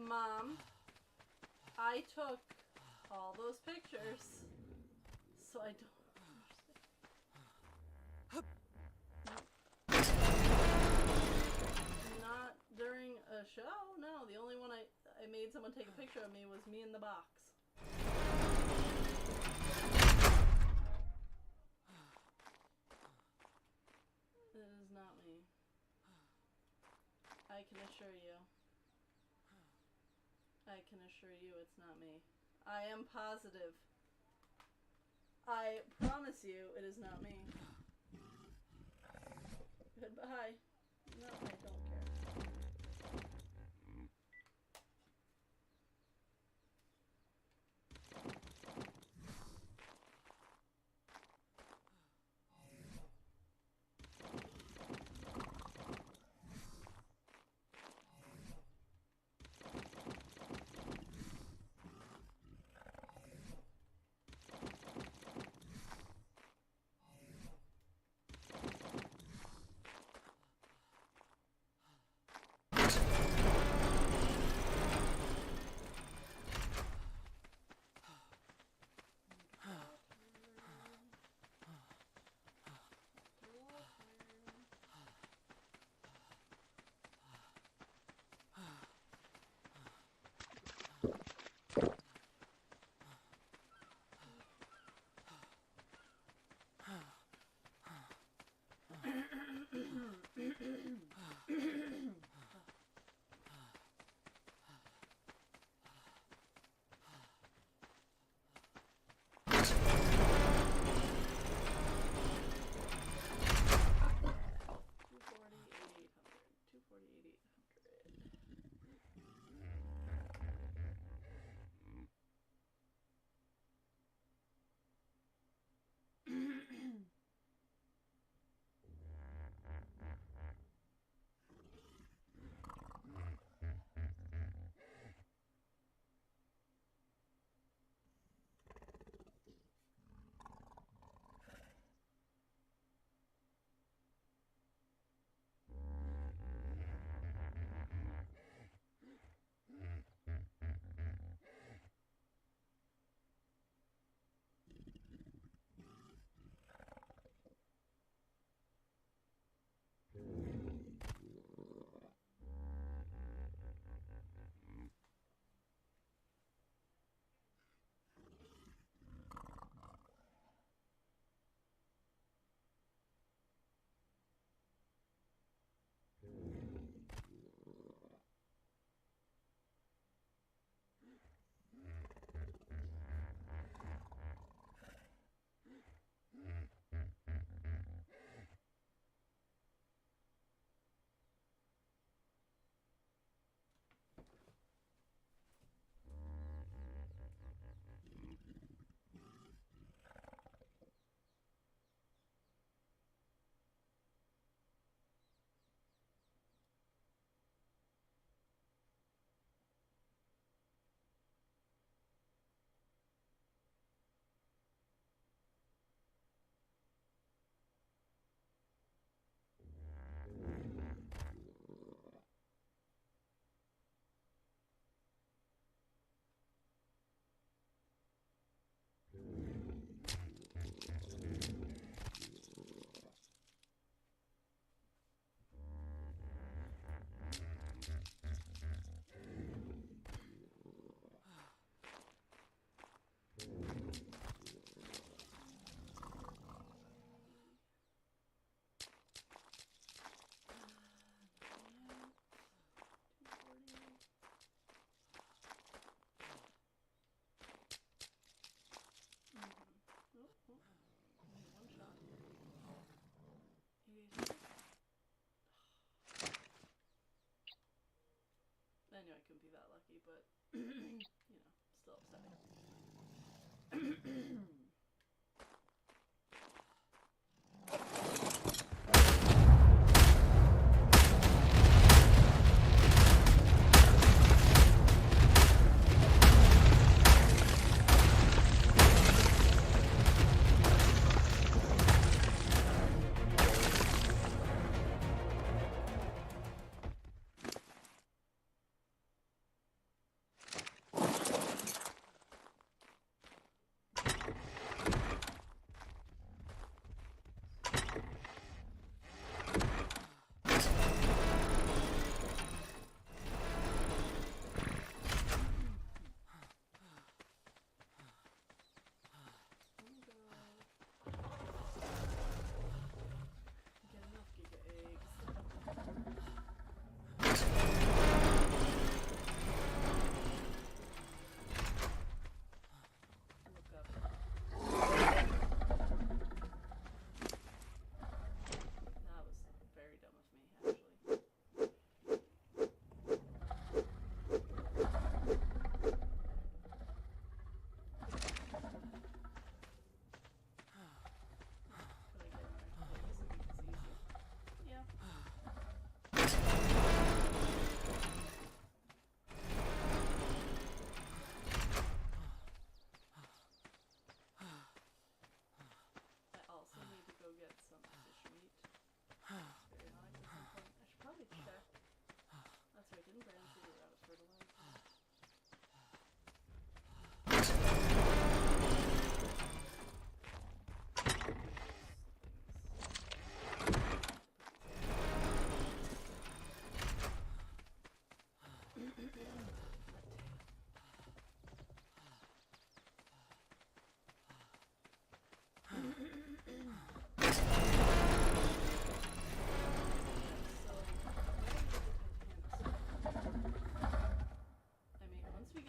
Mom, I took all those pictures, so I don't understand. Not during a show, no. The only one I made someone take a picture of me was me in the box. It is not me. I can assure you. I can assure you it's not me. I am positive. I promise you it is not me. Goodbye. No, I don't care.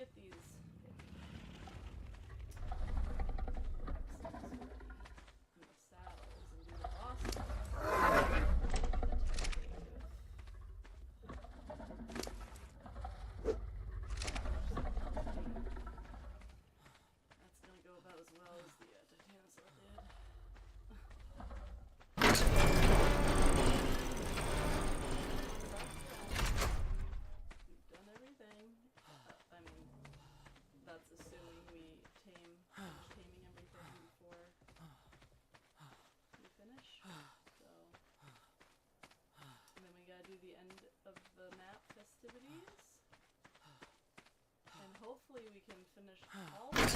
get these in the saddles and do the boss fight. That's gonna go about as well as the dinosaur did. We've done everything. I mean, that's assuming we finish taming everything before we finish. So, and then we gotta do the end of the map festivities. And hopefully we can finish all of it.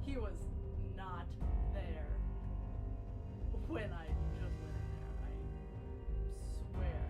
He was not there when I just went in there. I swear.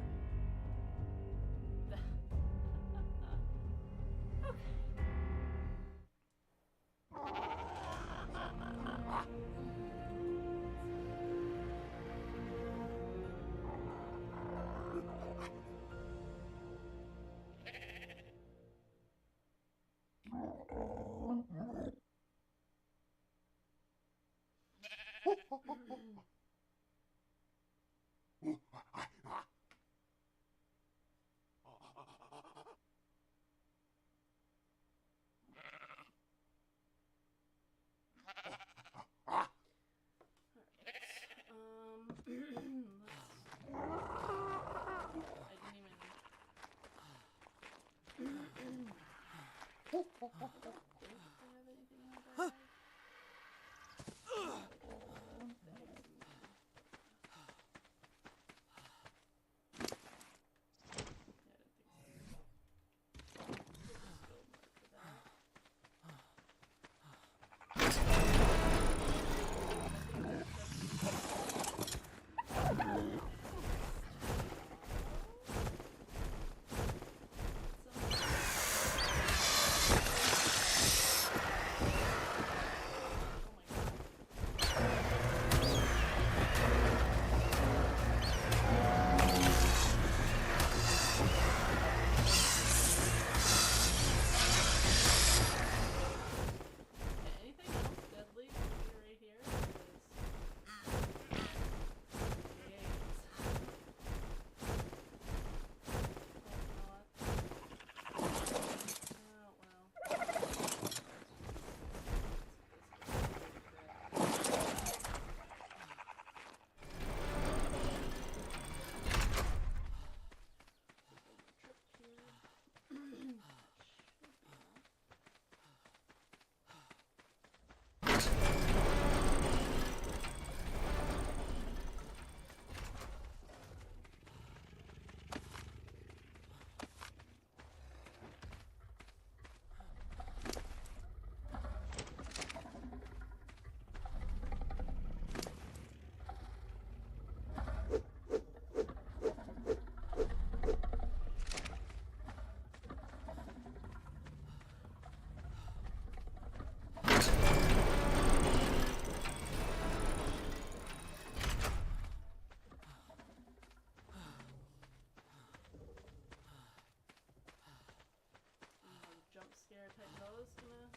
Type those gonna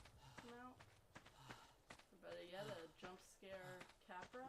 come out? Or better yet, a jump scare Capro?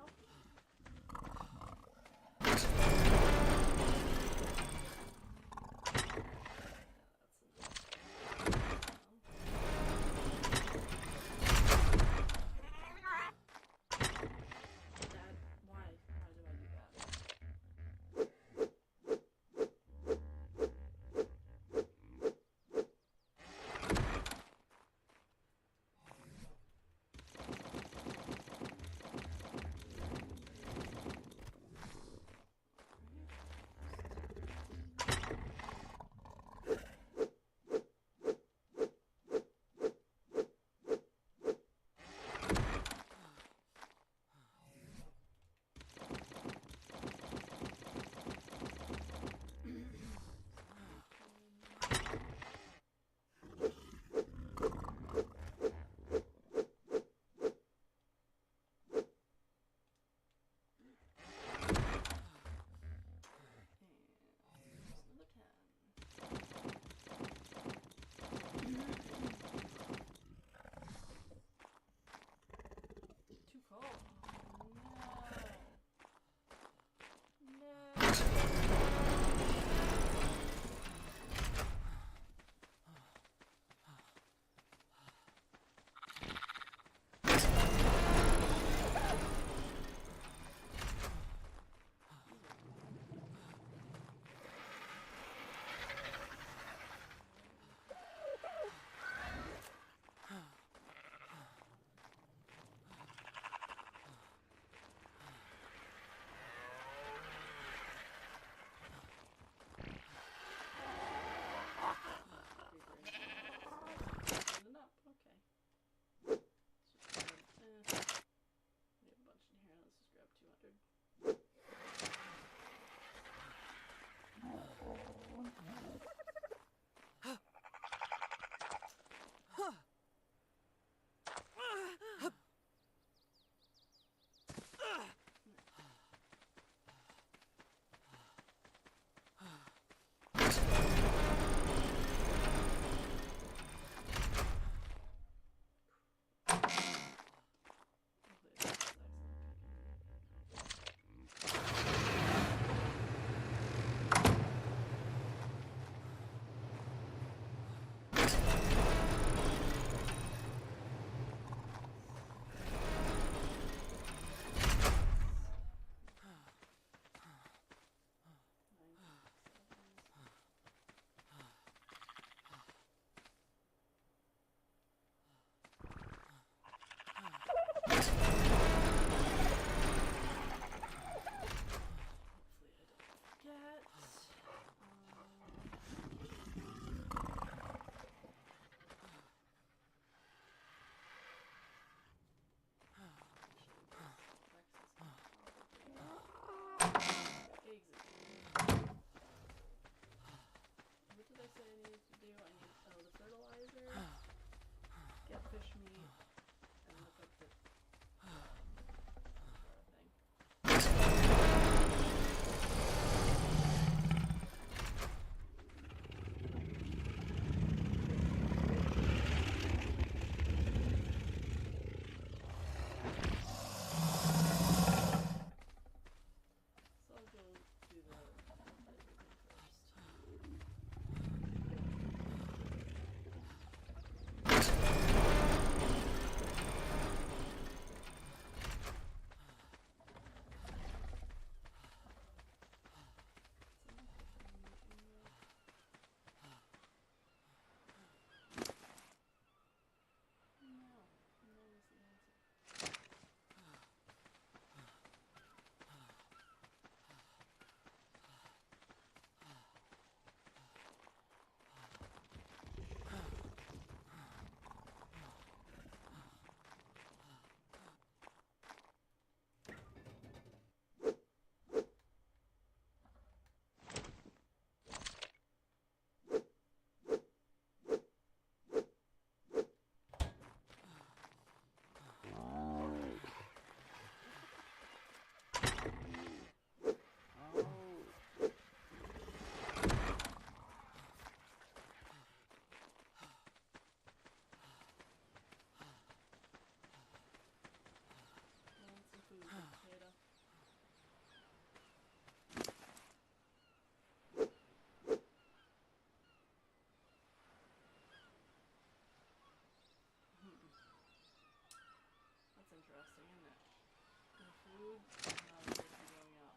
mood, I'm not opposed to going out.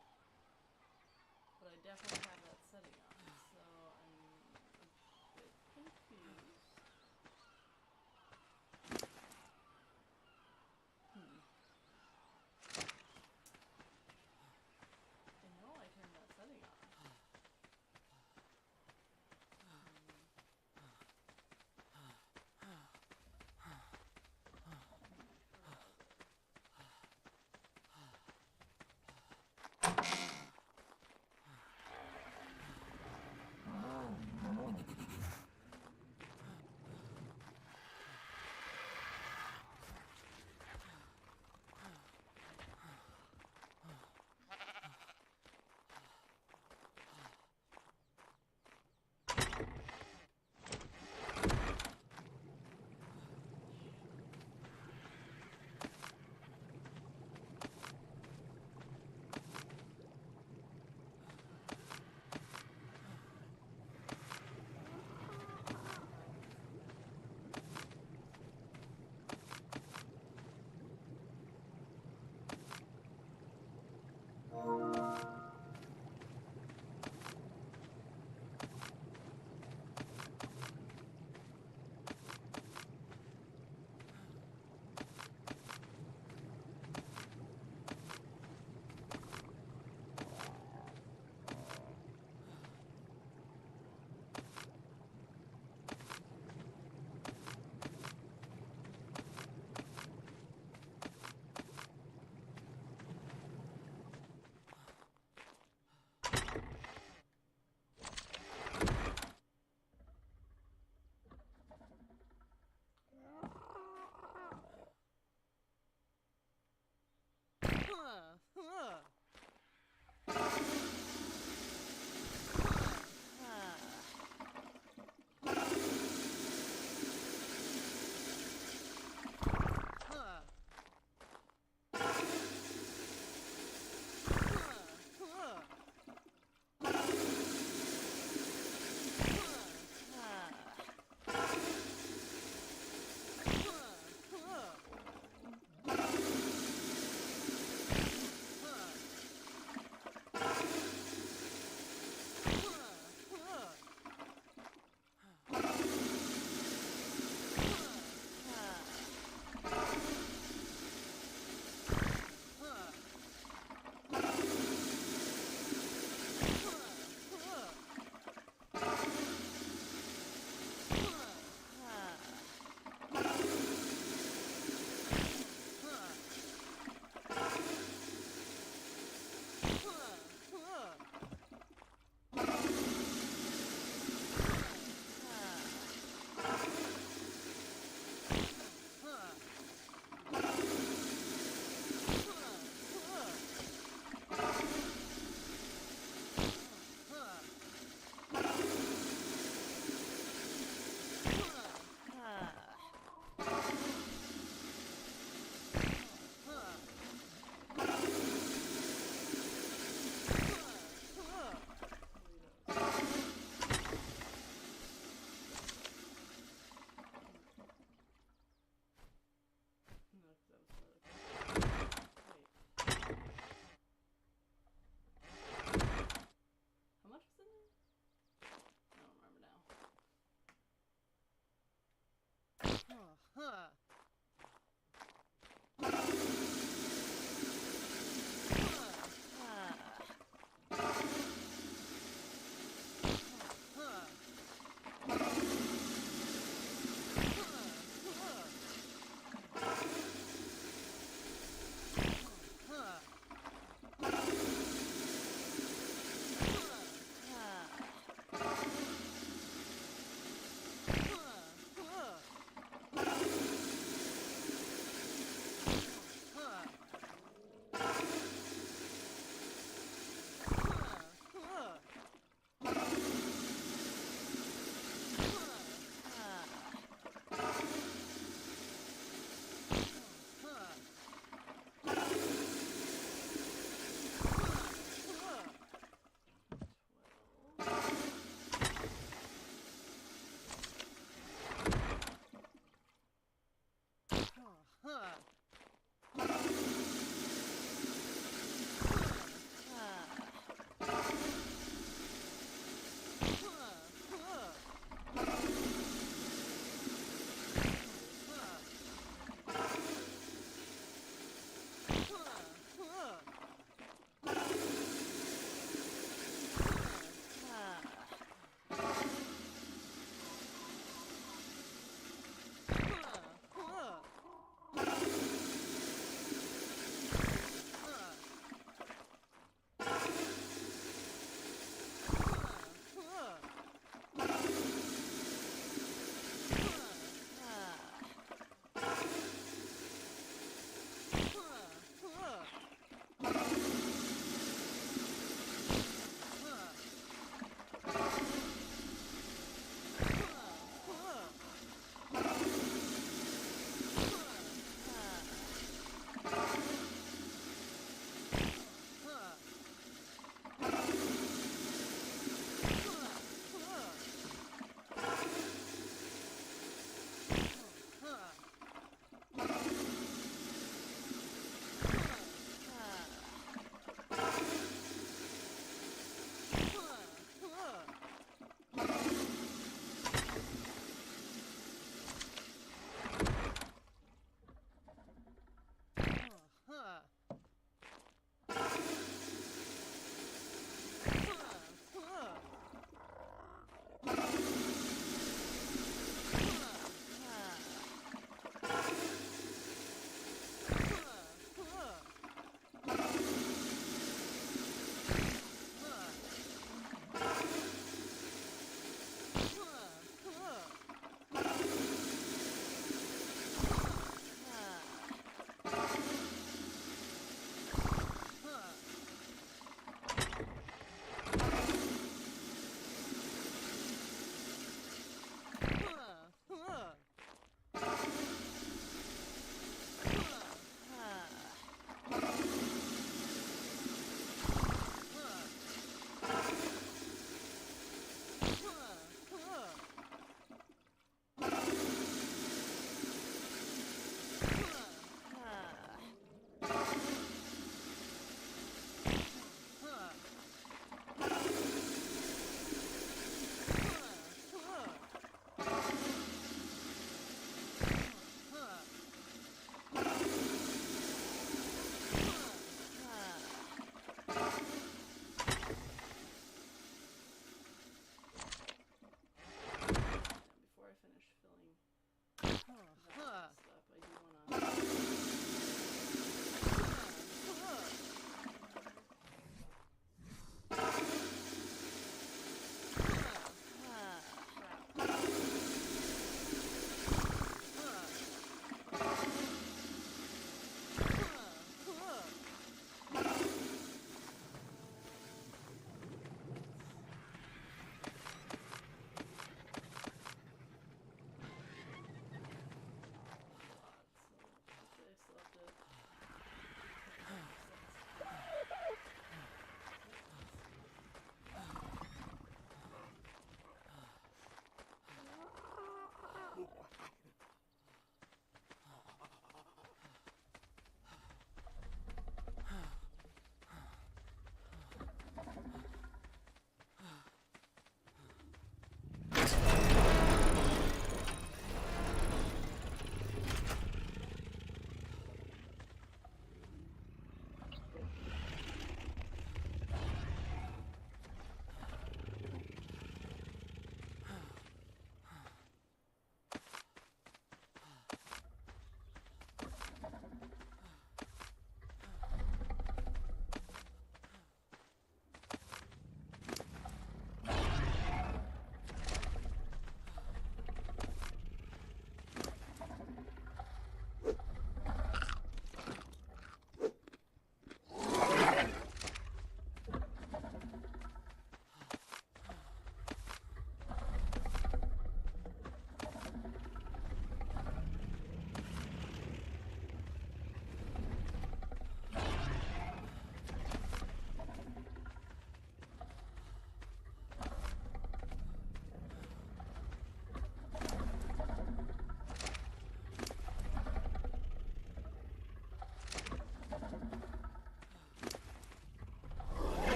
But I definitely have that setting on, so I'm a bit confused. I know I turned that setting on.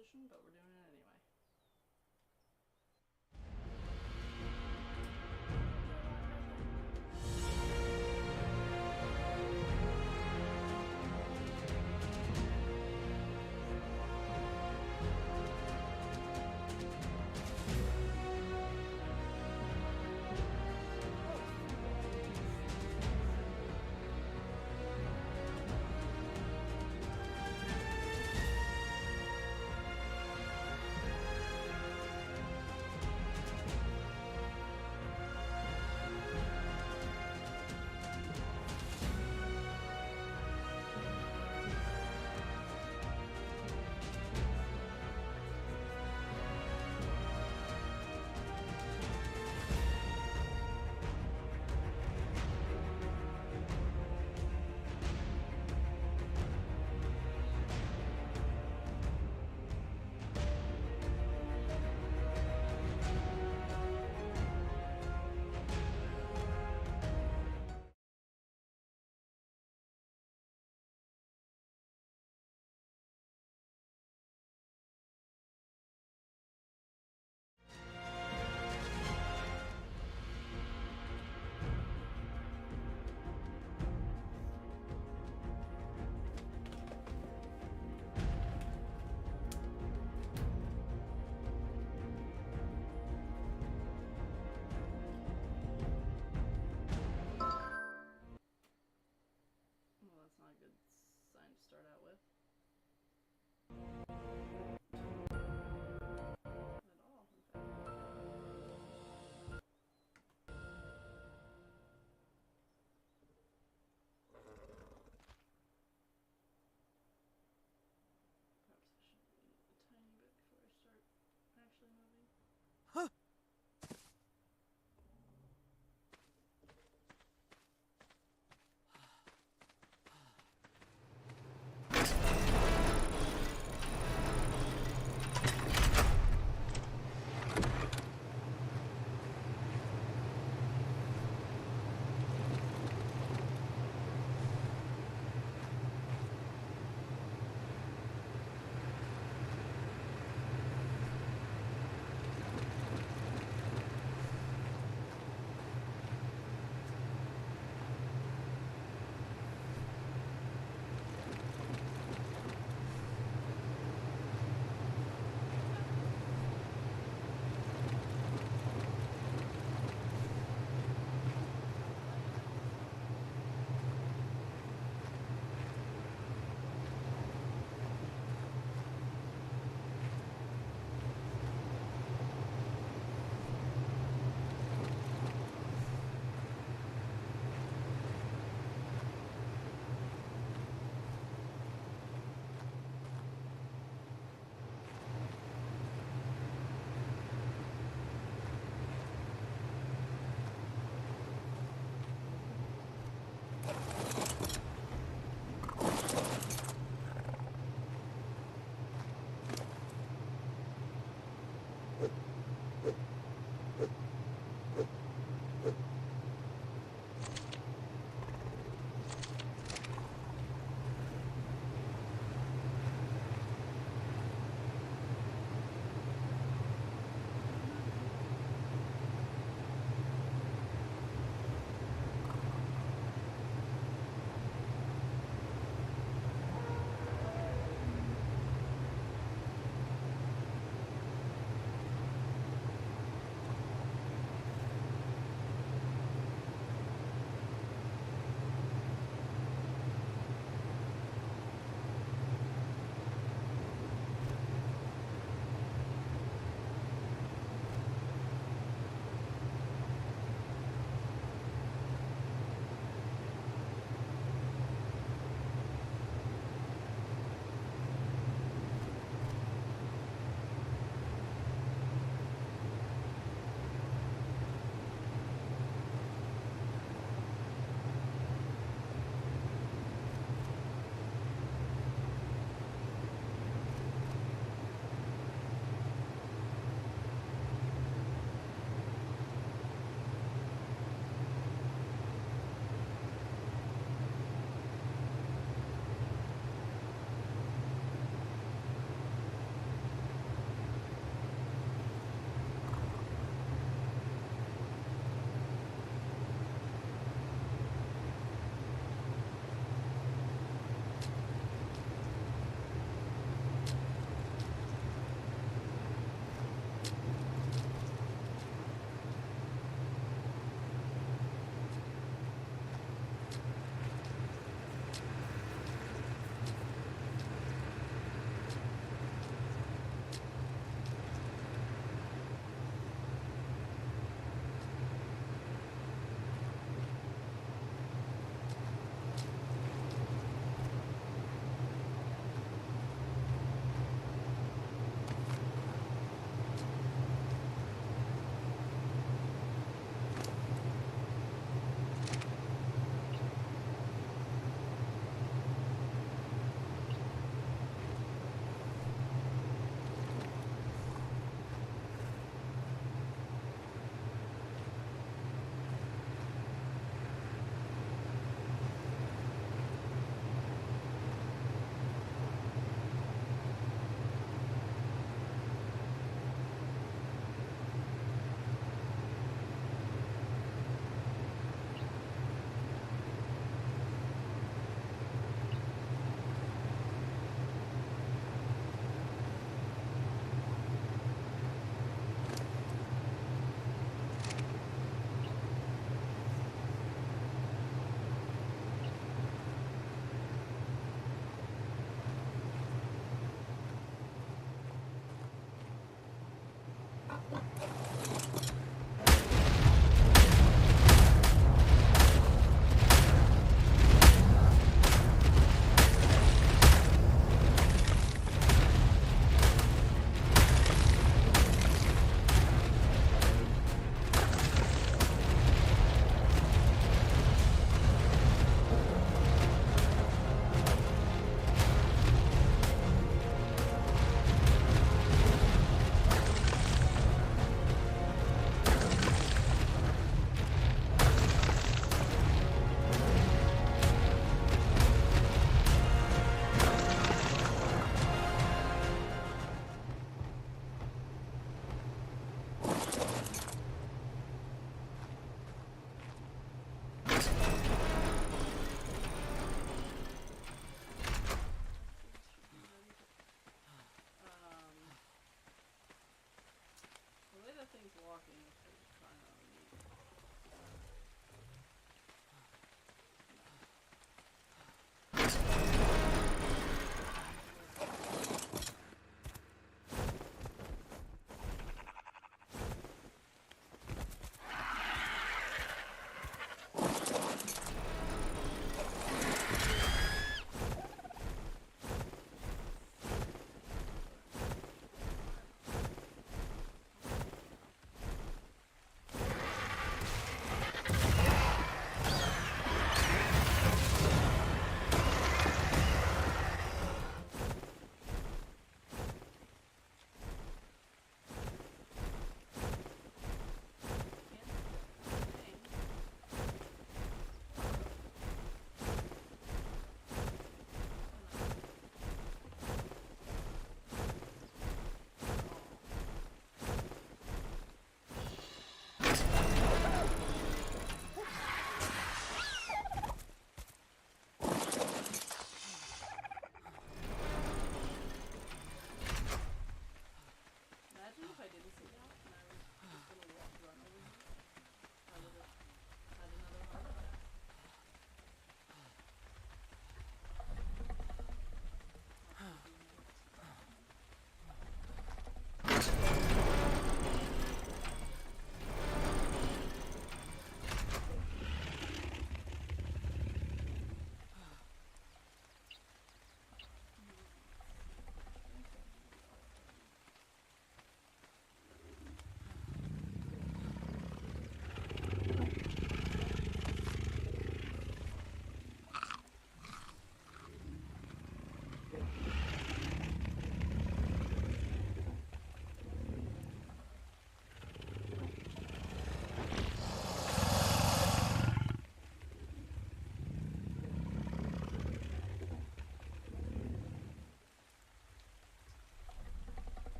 decision, but we're doing it anyway. Not a good sign to start out with. At all, in fact. Perhaps I should move a tiny bit before I start actually moving. Huh.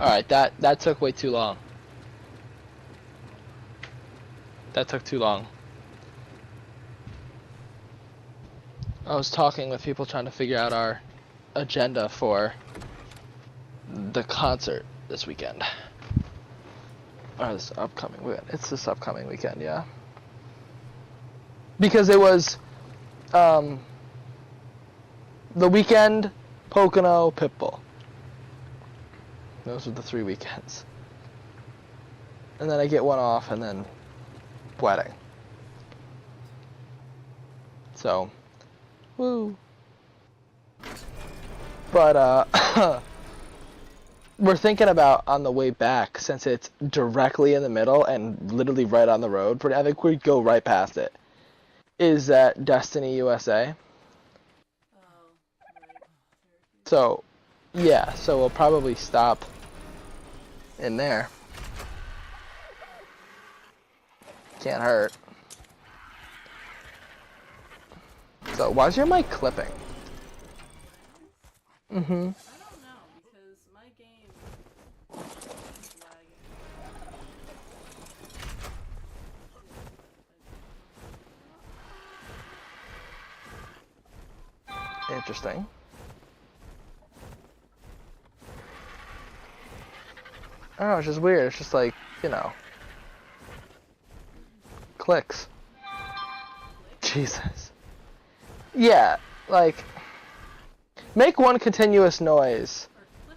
Alright, that took way too long. That took too long. I was talking with people trying to figure out our agenda for the concert this weekend. Or this upcoming weekend. It's this upcoming weekend, yeah. Because it was the weekend, Pocono, Pitbull. Those are the 3 weekends. And then I get one off and then wedding. So, woo. But we're thinking about on the way back, since it's directly in the middle and literally right on the road, I think we'd go right past it. Is that Destiny USA? Oh, right. So, yeah, so we'll probably stop in there. Can't hurt. So, why's your mic clipping? Mm-hmm. I don't know, because my game is lagging. Interesting. I don't know, it's just weird. It's just like, you know, clicks. Jesus. Yeah, like, make one continuous noise.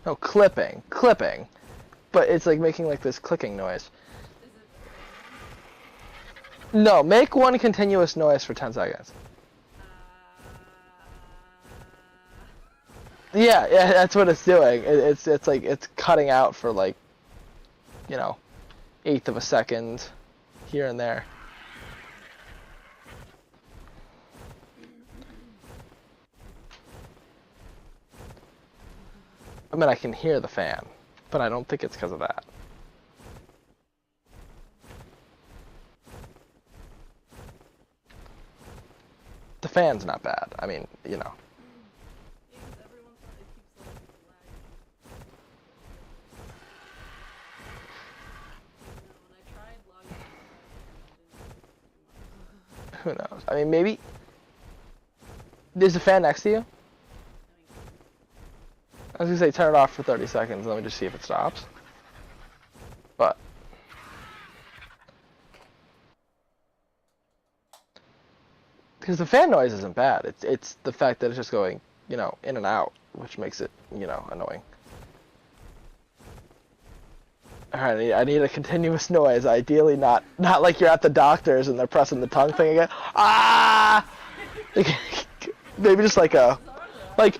No, clipping. But it's like making like this clicking noise. No, make one continuous noise for 10 seconds. Yeah, that's what it's doing. It's like, it's cutting out for like, you know, 1/8 of a second here and there. I mean, I can hear the fan, but I don't think it's because of that. The fan's not bad. I mean, you know. Who knows? I mean, maybe. There's a fan next to you? I was gonna say turn it off for 30 seconds and let me just see if it stops. But. Because the fan noise isn't bad. It's the fact that it's just going, you know, in and out, which makes it, you know, annoying. Alright, I need a continuous noise. Ideally not like you're at the doctor's and they're pressing the tongue thing again. Ah! Maybe just like a, like,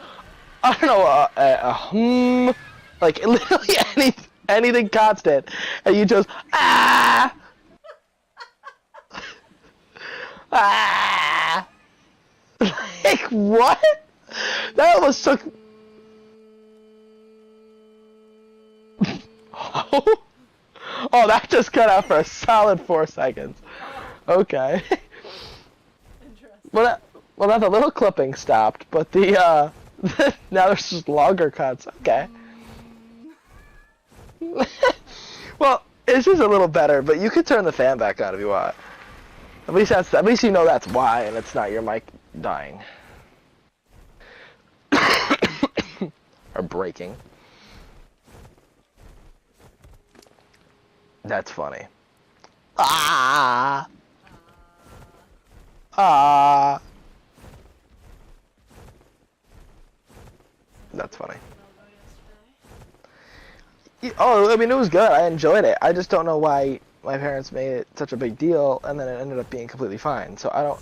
I don't know, a like literally anything constant, and you just, ah! Ah! Like, what? That almost took... Oh, that just cut out for a solid 4 seconds. Okay. Well, that's a little clipping stopped, but the, now there's just longer cuts. Okay. Well, it's just a little better, but you could turn the fan back on if you want. At least you know that's why, and it's not your mic dying. Or breaking. That's funny. Ah! Ah! That's funny. Oh, I mean, it was good. I enjoyed it. I just don't know why my parents made it such a big deal, and then it ended up being completely fine. So I don't...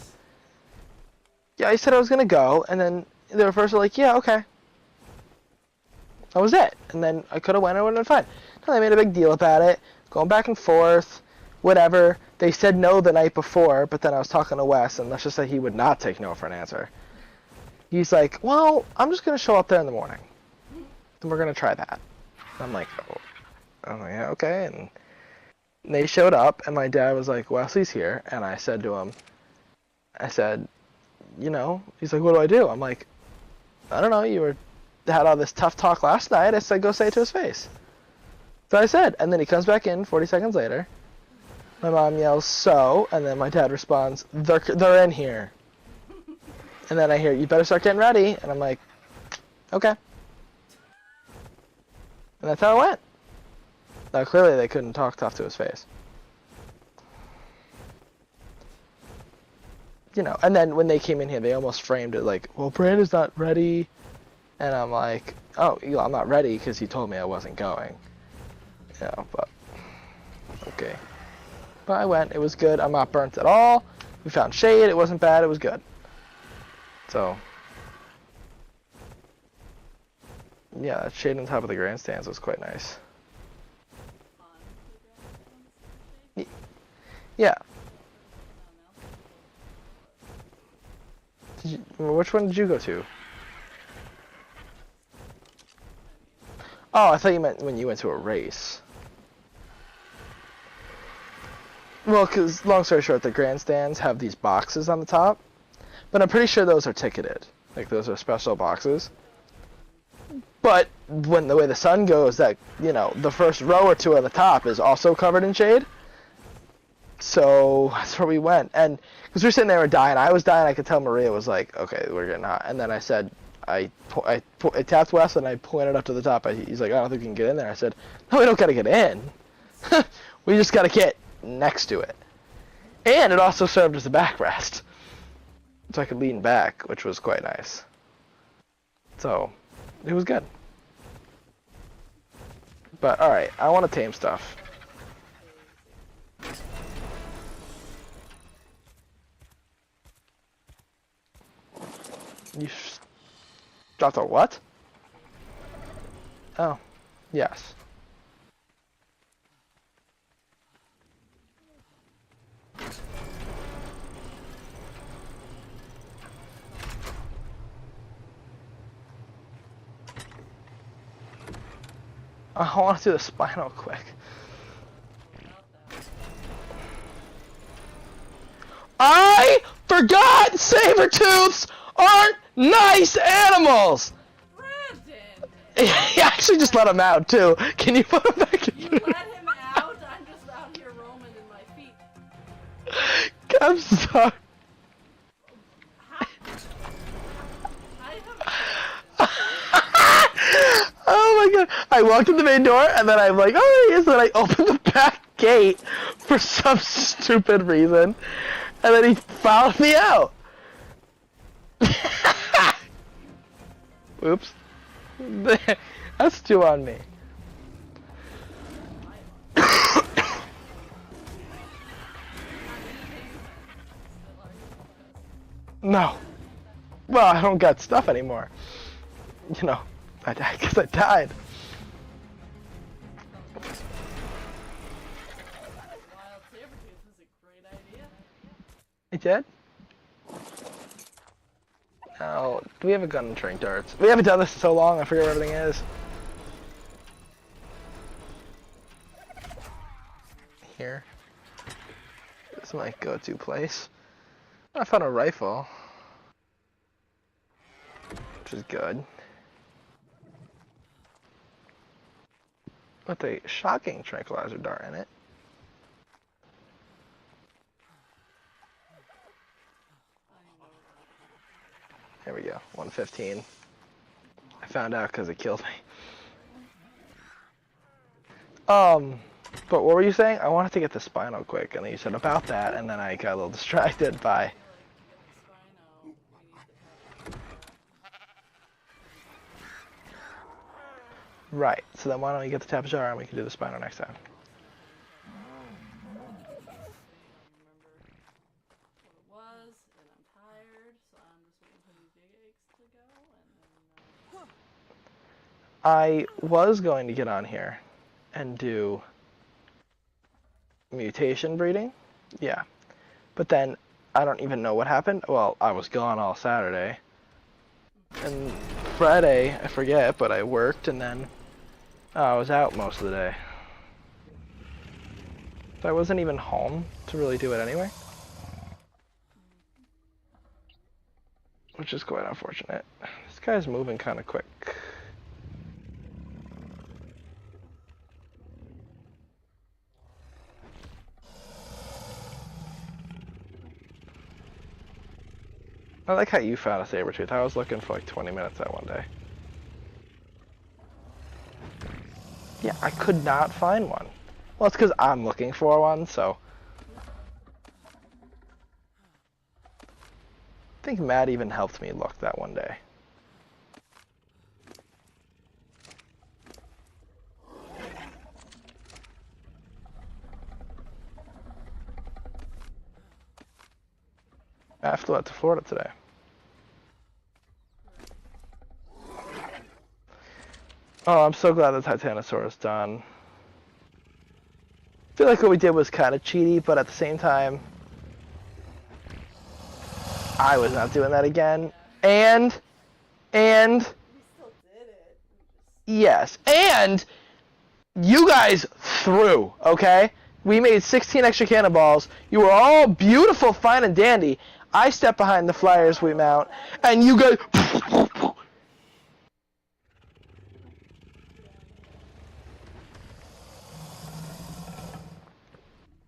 Yeah, I said I was gonna go, and then they were first like, yeah, okay. That was it. And then I could have went and it would have been fine. No, they made a big deal about it. Going back and forth. Whatever. They said no the night before, but then I was talking to Wes, and let's just say he would not take no for an answer. He's like, well, I'm just gonna show up there in the morning. And we're gonna try that. I'm like, oh, yeah, okay. And they showed up, and my dad was like, Wesley's here. And I said to him, you know, he's like, what do I do? I'm like, I don't know, you had all this tough talk last night. I said, go say it to his face. So I said, and then he comes back in 40 seconds later. My mom yells, "So?" And then my dad responds, "They're in here." And then I hear, "You better start getting ready." And I'm like, "Okay." And that's how it went. Now, clearly they couldn't talk tough to his face. You know, and then when they came in here, they almost framed it like, "Well, Brandon's not ready." And I'm like, "Oh, I'm not ready because he told me I wasn't going." You know, but, okay. But I went, it was good, I'm not burnt at all. We found shade, it wasn't bad, it was good. So, yeah, that shade on top of the grandstands was quite nice. Yeah. Which one did you go to? Oh, I thought you meant when you went to a race. Well, because, long story short, the grandstands have these boxes on the top, but I'm pretty sure those are ticketed. Like, those are special boxes. But when the way the sun goes, that, you know, the first row or two on the top is also covered in shade. So that's where we went. And because we were sitting there and dying, I was dying. I could tell Maria was like, "Okay, we're getting hot." And then I said, I tapped Wes and I pointed up to the top. He's like, "I don't think we can get in there." I said, "No, we don't gotta get in. We just gotta get next to it." And it also served as a backrest, so I could lean back, which was quite nice. So it was good. But all right, I want to tame stuff. You dropped a what? Oh, yes. I want to do the spinal quick. I forgot saber-tooths aren't nice animals! Brandon! He actually just let him out, too. Can you put him back in? You let him out? I'm just out here roaming in my feet. I'm sorry. How? I Oh my god. I walked in the main door, and then I'm like, "Oh, there he is." And then I opened the back gate for some stupid reason. And then he followed me out. Oops. That's two on me. No. Well, I don't got stuff anymore. You know, I died because I died. Wild saber-tooth was a great idea. I did? No. Do we have a gun and train darts? We haven't done this in so long, I forget where everything is. Here. This is my go-to place. I found a rifle. Which is good. With a shocking tranquilizer dart in it. There we go, 115. I found out because it killed me. But what were you saying? I wanted to get the spinal quick, and then you said about that, and then I got a little distracted by... Right, so then why don't we get the Tapajara and we can do the spinal next time. I was going to get on here and do mutation breeding, yeah. But then I don't even know what happened. Well, I was gone all Saturday. And Friday, I forget, but I worked and then I was out most of the day. So I wasn't even home to really do it anyway. Which is quite unfortunate. This guy's moving kind of quick. I like how you found a saber tooth. I was looking for like 20 minutes that one day. Yeah, I could not find one. Well, it's because I'm looking for one, so. I think Matt even helped me look that one day. I flew out to Florida today. Oh, I'm so glad the Titanosaur is done. I feel like what we did was kind of cheaty, but at the same time, I was not doing that again. And We still did it. yes, and you guys threw, okay? We made 16 extra cannonballs. You were all beautiful, fine, and dandy. I stepped behind the flyers we mount, and you guys.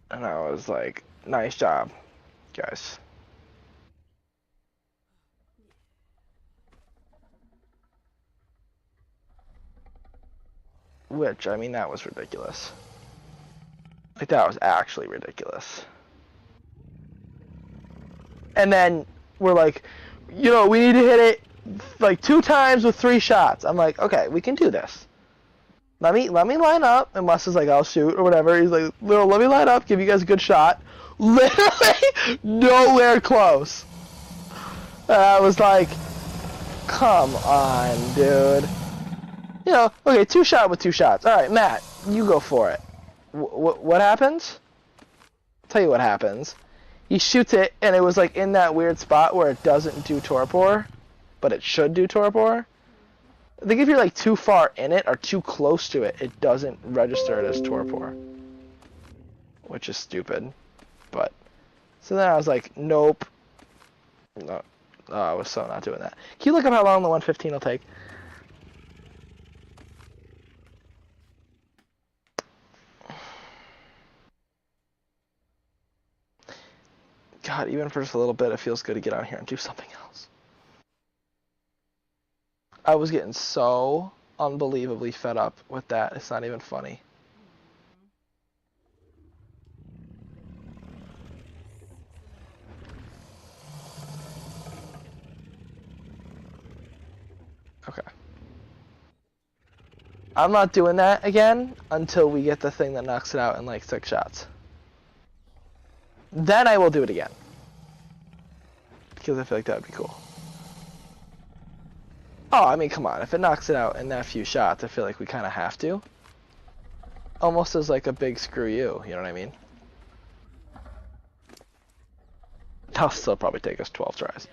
And I was like, nice job, guys. Which, I mean, that was ridiculous. Like, that was actually ridiculous. And then we're like, you know, we need to hit it like 2 times with 3 shots. I'm like, okay, we can do this. Let me line up. And Wes is like, I'll shoot or whatever. He's like, let me line up, give you guys a good shot. Literally nowhere close. And I was like, come on, dude. You know, okay, 2 shot with 2 shots. All right, Matt, you go for it. What happens? I'll tell you what happens. He shoots it, and it was like in that weird spot where it doesn't do torpor, but it should do torpor. I think if you're like too far in it or too close to it, it doesn't register it as torpor, which is stupid. But so then I was like, nope. No, oh, I was so not doing that. Can you look up how long the 115 will take? God, even for just a little bit, it feels good to get out here and do something else. I was getting so unbelievably fed up with that. It's not even funny. Okay. I'm not doing that again until we get the thing that knocks it out in like 6 shots. Then I will do it again. Because I feel like that would be cool. Oh, I mean, come on. If it knocks it out in that few shots, I feel like we kind of have to. Almost as like a big screw you know what I mean? That'll still probably take us 12 tries.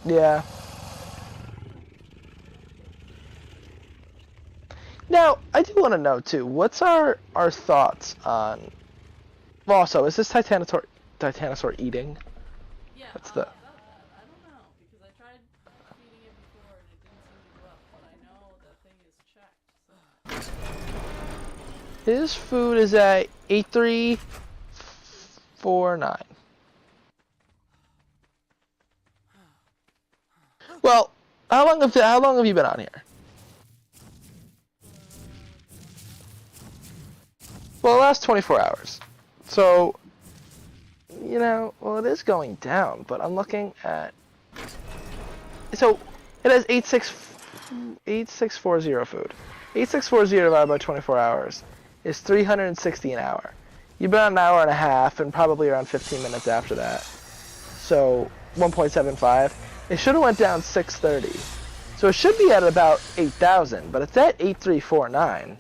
Yeah. Now, I do want to know too, what's our thoughts on... Well, also, is this Titanosaur eating? Yeah, That's the... about that. I don't know, because I tried feeding it before and it didn't seem to go up, but I know that thing is checked, so... His food is at 8349. Well, how long have you been on here? Well, the last 24 hours. So, you know, well, it is going down, but I'm looking at... So, it has 8640 food. 8640 divided by 24 hours is 360 an hour. You've been on an hour and a half and probably around 15 minutes after that. So, 1.75. It should have went down 630. So it should be at about 8,000, but it's at 8349.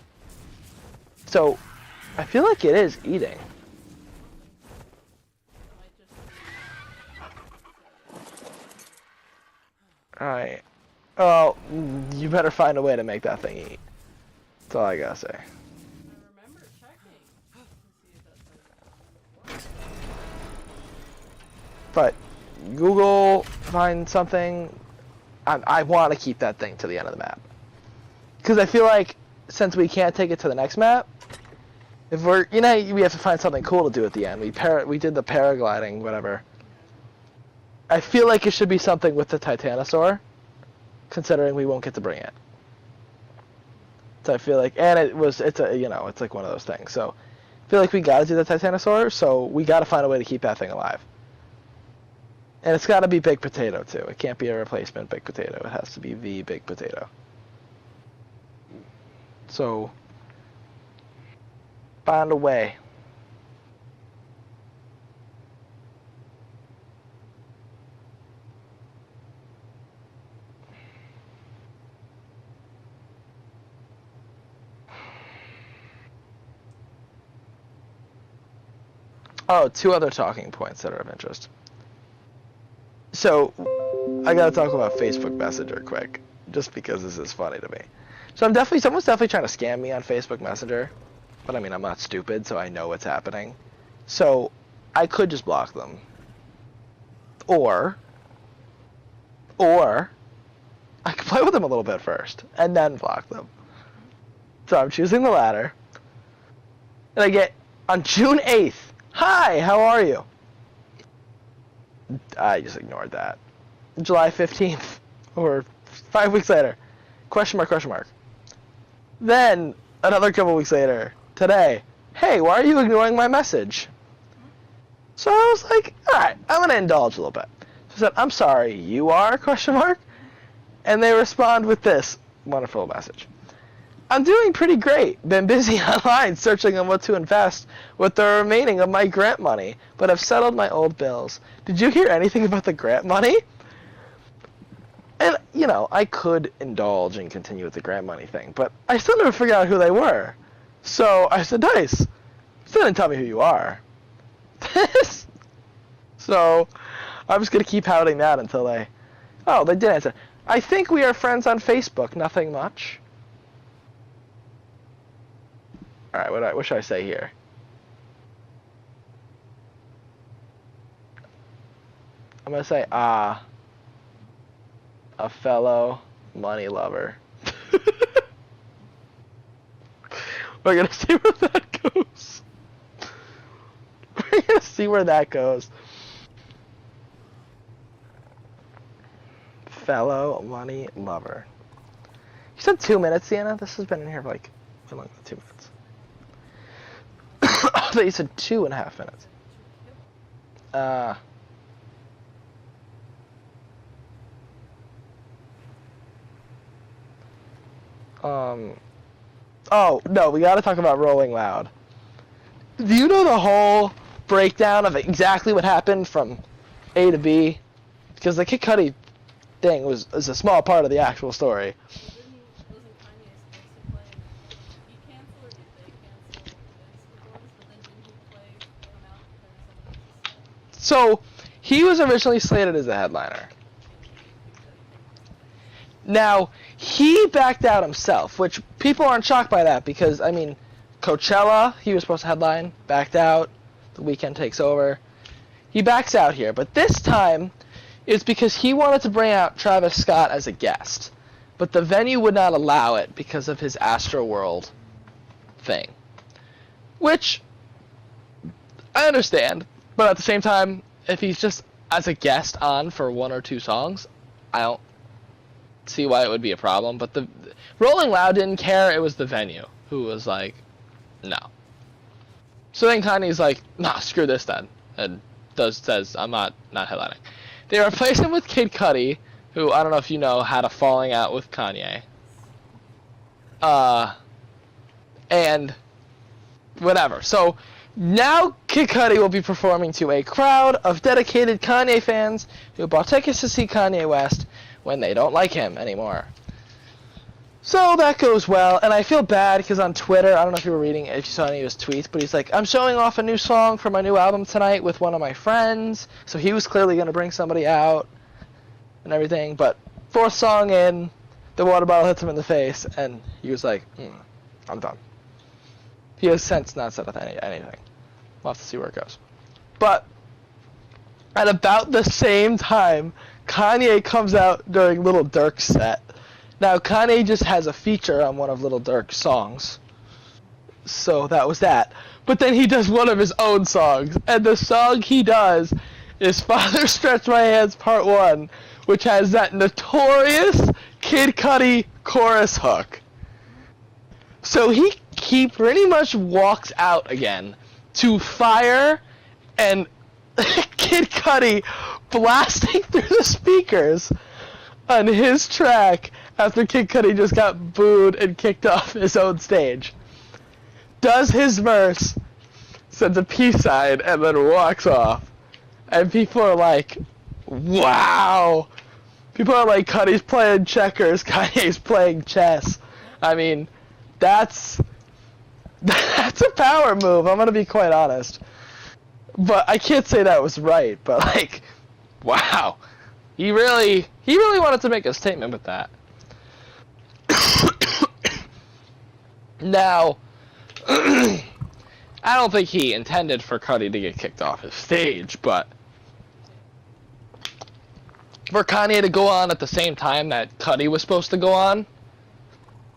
So, I feel like it is eating. Alright. Well, you better find a way to make that thing eat. That's all I gotta say. But Google, find something, I want to keep that thing to the end of the map. Because I feel like since we can't take it to the next map, if we're, we have to find something cool to do at the end. We did the paragliding, whatever. I feel like it should be something with the Titanosaur, considering we won't get to bring it. So I feel like, and it's like one of those things. So I feel like we gotta do the Titanosaur, so we gotta find a way to keep that thing alive. And it's gotta be Big Potato too. It can't be a replacement Big Potato. It has to be the Big Potato. So find a way. Oh, two other talking points that are of interest. So, I gotta talk about Facebook Messenger quick, just because this is funny to me. So someone's definitely trying to scam me on Facebook Messenger, but I mean, I'm not stupid, so I know what's happening. So, I could just block them. Or, I could play with them a little bit first, and then block them. So I'm choosing the latter. And I get, on June 8th, hi, how are you? I just ignored that. July 15th, or 5 weeks later, question mark, question mark. Then, another couple weeks later, today, hey, why are you ignoring my message? So I was like, alright, I'm going to indulge a little bit. So I said, I'm sorry, you are, question mark? And they respond with this wonderful message. I'm doing pretty great. Been busy online searching on what to invest with the remaining of my grant money, but I've settled my old bills. Did you hear anything about the grant money? And, I could indulge and continue with the grant money thing, but I still never figured out who they were. So I said, nice. Still didn't tell me who you are. So I'm just going to keep hounding that until they did answer. I think we are friends on Facebook, nothing much. Alright, what should I say here? I'm gonna say, a fellow money lover. We're gonna see where that goes. We're gonna see where that goes. Fellow money lover. You said 2 minutes, Sienna? This has been in here for like, how long? 2 minutes. I thought you said 2.5 minutes. Oh, no, we gotta talk about Rolling Loud. Do you know the whole breakdown of exactly what happened from A to B? Because the Kid Cudi thing was a small part of the actual story. Wasn't Kanye supposed to play? He canceled or did they cancel his performance? But then didn't he come out during someone else's set? So, he was originally slated as a headliner. Now, he backed out himself, which people aren't shocked by that because, I mean, Coachella, he was supposed to headline, backed out, The Weeknd takes over. He backs out here, but this time, it's because he wanted to bring out Travis Scott as a guest, but the venue would not allow it because of his Astroworld thing. Which, I understand, but at the same time, if he's just as a guest on for 1 or 2 songs, I don't see why it would be a problem. But the Rolling Loud didn't care. It was the venue who was like, no. So then Kanye's like, nah, screw this then, and says I'm not headlining. They replace him with Kid Cudi, who I don't know if you know had a falling out with Kanye. And whatever. So now Kid Cudi will be performing to a crowd of dedicated Kanye fans who bought tickets to see Kanye West when they don't like him anymore. So that goes well, and I feel bad because on Twitter, I don't know if you saw any of his tweets, but he's like, I'm showing off a new song for my new album tonight with one of my friends. So he was clearly going to bring somebody out and everything, but 4th song in, the water bottle hits him in the face, and he was like, I'm done. He has since not said anything. We'll have to see where it goes. But at about the same time, Kanye comes out during Little Durk's set. Now Kanye just has a feature on one of Little Durk's songs, so that was that. But then he does one of his own songs, and the song he does is "Father Stretch My Hands" Part 1, which has that notorious Kid Cudi chorus hook. So he pretty much walks out again to Fire and Kid Cudi blasting through the speakers on his track after Kid Cudi just got booed and kicked off his own stage. Does his verse, sends a peace sign, and then walks off. And people are like, wow. People are like, Cudi's playing checkers, Kanye's playing chess. I mean, that's a power move, I'm gonna be quite honest. But I can't say that was right, but like, wow. He really wanted to make a statement with that. Now, I don't think he intended for Cudi to get kicked off his stage, but for Kanye to go on at the same time that Cudi was supposed to go on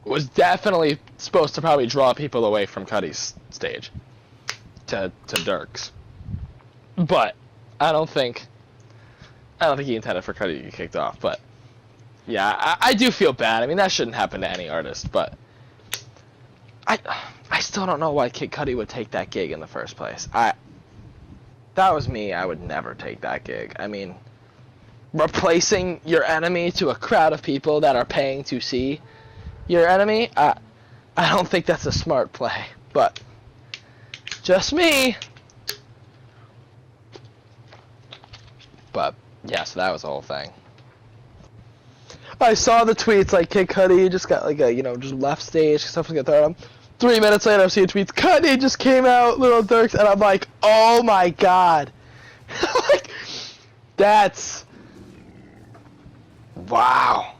was definitely supposed to probably draw people away from Cudi's stage to Durk's. But I don't think he intended for Cudi to get kicked off. But yeah, I do feel bad. I mean, that shouldn't happen to any artist, but I still don't know why Kid Cudi would take that gig in the first place. That was me, I would never take that gig. I mean, replacing your enemy to a crowd of people that are paying to see your enemy, I don't think that's a smart play. But just me. But yeah, so that was the whole thing. I saw the tweets like Kid Cudi just got like a just left stage, stuff was gonna throw him. 3 minutes later, I'm seeing tweets. Cudi just came out, Little Durk's, and I'm like, oh my god, like that's wow.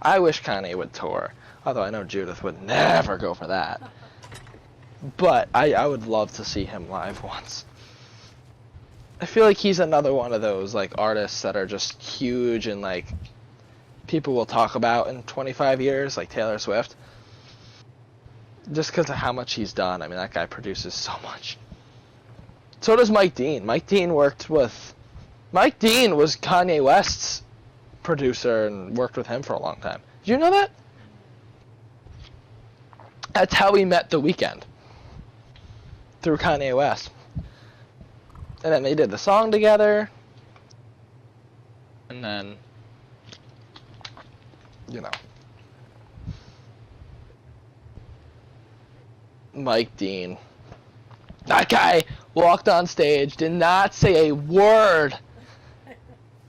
I wish Kanye would tour, although I know Judith would never go for that. But I would love to see him live once. I feel like he's another one of those like artists that are just huge and like people will talk about in 25 years, like Taylor Swift. Just because of how much he's done. I mean, that guy produces so much. So does Mike Dean. Mike Dean was Kanye West's producer and worked with him for a long time. Did you know that? That's how we met The Weeknd. Through Kanye West. And then they did the song together. And then, Mike Dean. That guy walked on stage, did not say a word.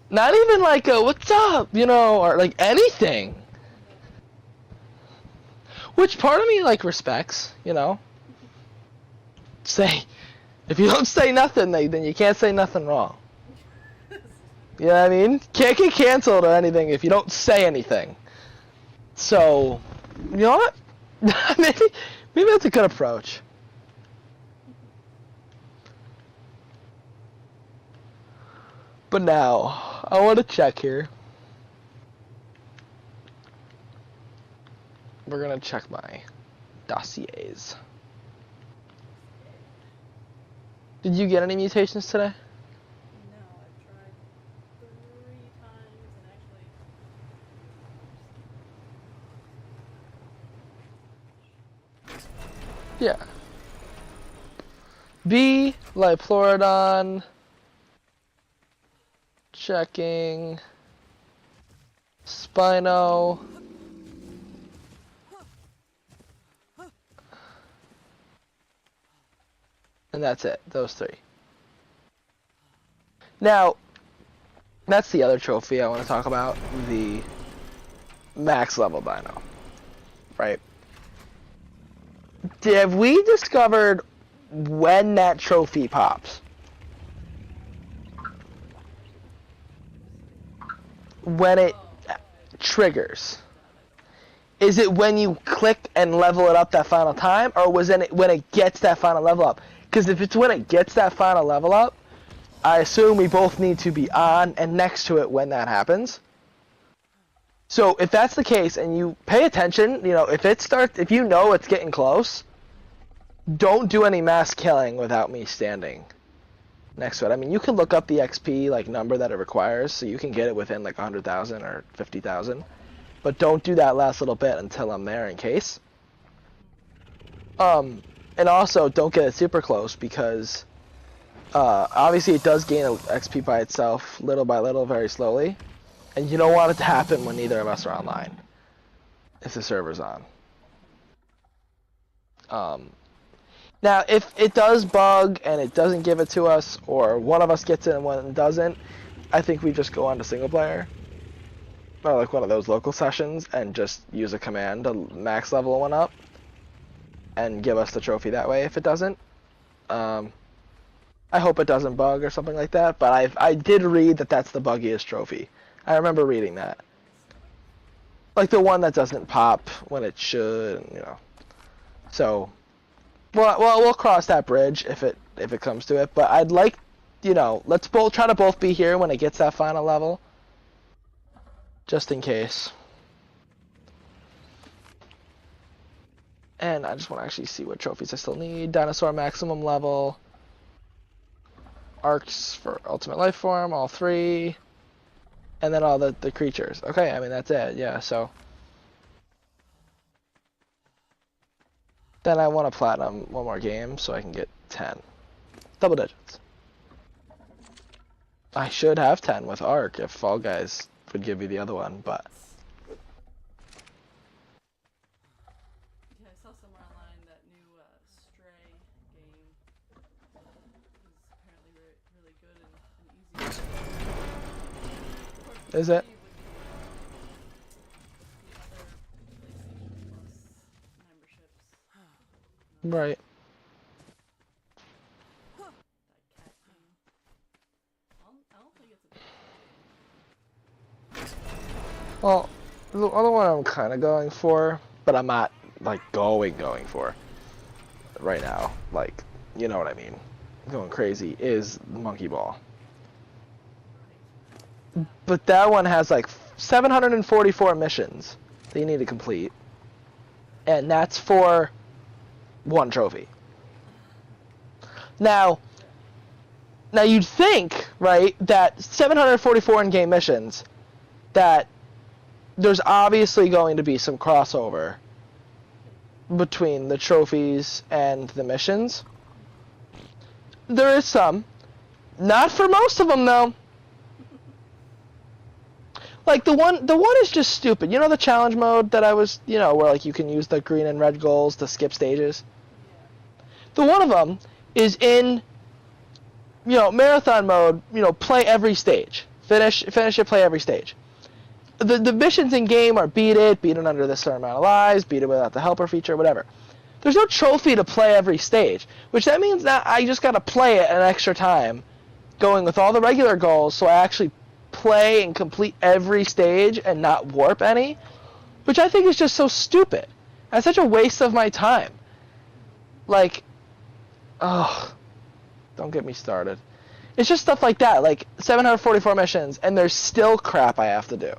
Not even like a, what's up, or like anything. Which part of me like respects, Say, if you don't say nothing, then you can't say nothing wrong. You know what I mean? Can't get canceled or anything if you don't say anything. So, you know what? maybe that's a good approach. But now, I want to check here. We're going to check my dossiers. Did you get any mutations today? No, I've tried 3 times and actually. Yeah. B, Liploridon. Checking. Spino. And that's it, those 3. Now, that's the other trophy I want to talk about, the max level dino, right? Have we discovered when that trophy pops? When it triggers? Is it when you click and level it up that final time, or was it when it gets that final level up? Because if it's when it gets that final level up, I assume we both need to be on and next to it when that happens. So if that's the case and you pay attention, if you know it's getting close, don't do any mass killing without me standing next to it. I mean, you can look up the XP like number that it requires, so you can get it within like 100,000 or 50,000. But don't do that last little bit until I'm there in case. And also don't get it super close because obviously it does gain XP by itself, little by little, very slowly. And you don't want it to happen when neither of us are online, if the server's on. Now, if it does bug and it doesn't give it to us, or one of us gets it and one doesn't, I think we just go on to single player, or like one of those local sessions, and just use a command to max level one up, and give us the trophy that way if it doesn't. I hope it doesn't bug or something like that, but I did read that that's the buggiest trophy. I remember reading that. Like the one that doesn't pop when it should, So, well, we'll cross that bridge if it comes to it. But I'd like, let's both try to both be here when it gets that final level, just in case. And I just want to actually see what trophies I still need. Dinosaur maximum level. ARKs for ultimate life form, all 3. And then all the creatures. Okay, I mean, that's it, yeah, so. Then I want to platinum one more game so I can get 10. Double digits. I should have 10 with ARK if Fall Guys would give you the other one, but. Yeah, I saw somewhere online that new Stray game is apparently really good and easy. Is it? Right. Well, the other one I'm kind of going for, but I'm not like going for right now. Like, you know what I mean? Going crazy is Monkey Ball. But that one has like 744 missions that you need to complete, and that's for one trophy. Now you'd think, right, that 744 in-game missions, that there's obviously going to be some crossover between the trophies and the missions. There is some. Not for most of them, though. Like, the one is just stupid. You know the challenge mode that I was, where, like, you can use the green and red goals to skip stages? The one of them is in, marathon mode, play every stage. Finish it, play every stage. The missions in game are beat it under this certain amount of lives, beat it without the helper feature, whatever. There's no trophy to play every stage, which that means that I just gotta play it an extra time, going with all the regular goals, so I actually play and complete every stage and not warp any, which I think is just so stupid. That's such a waste of my time. Like, oh, don't get me started. It's just stuff like that, like 744 missions, and there's still crap I have to do.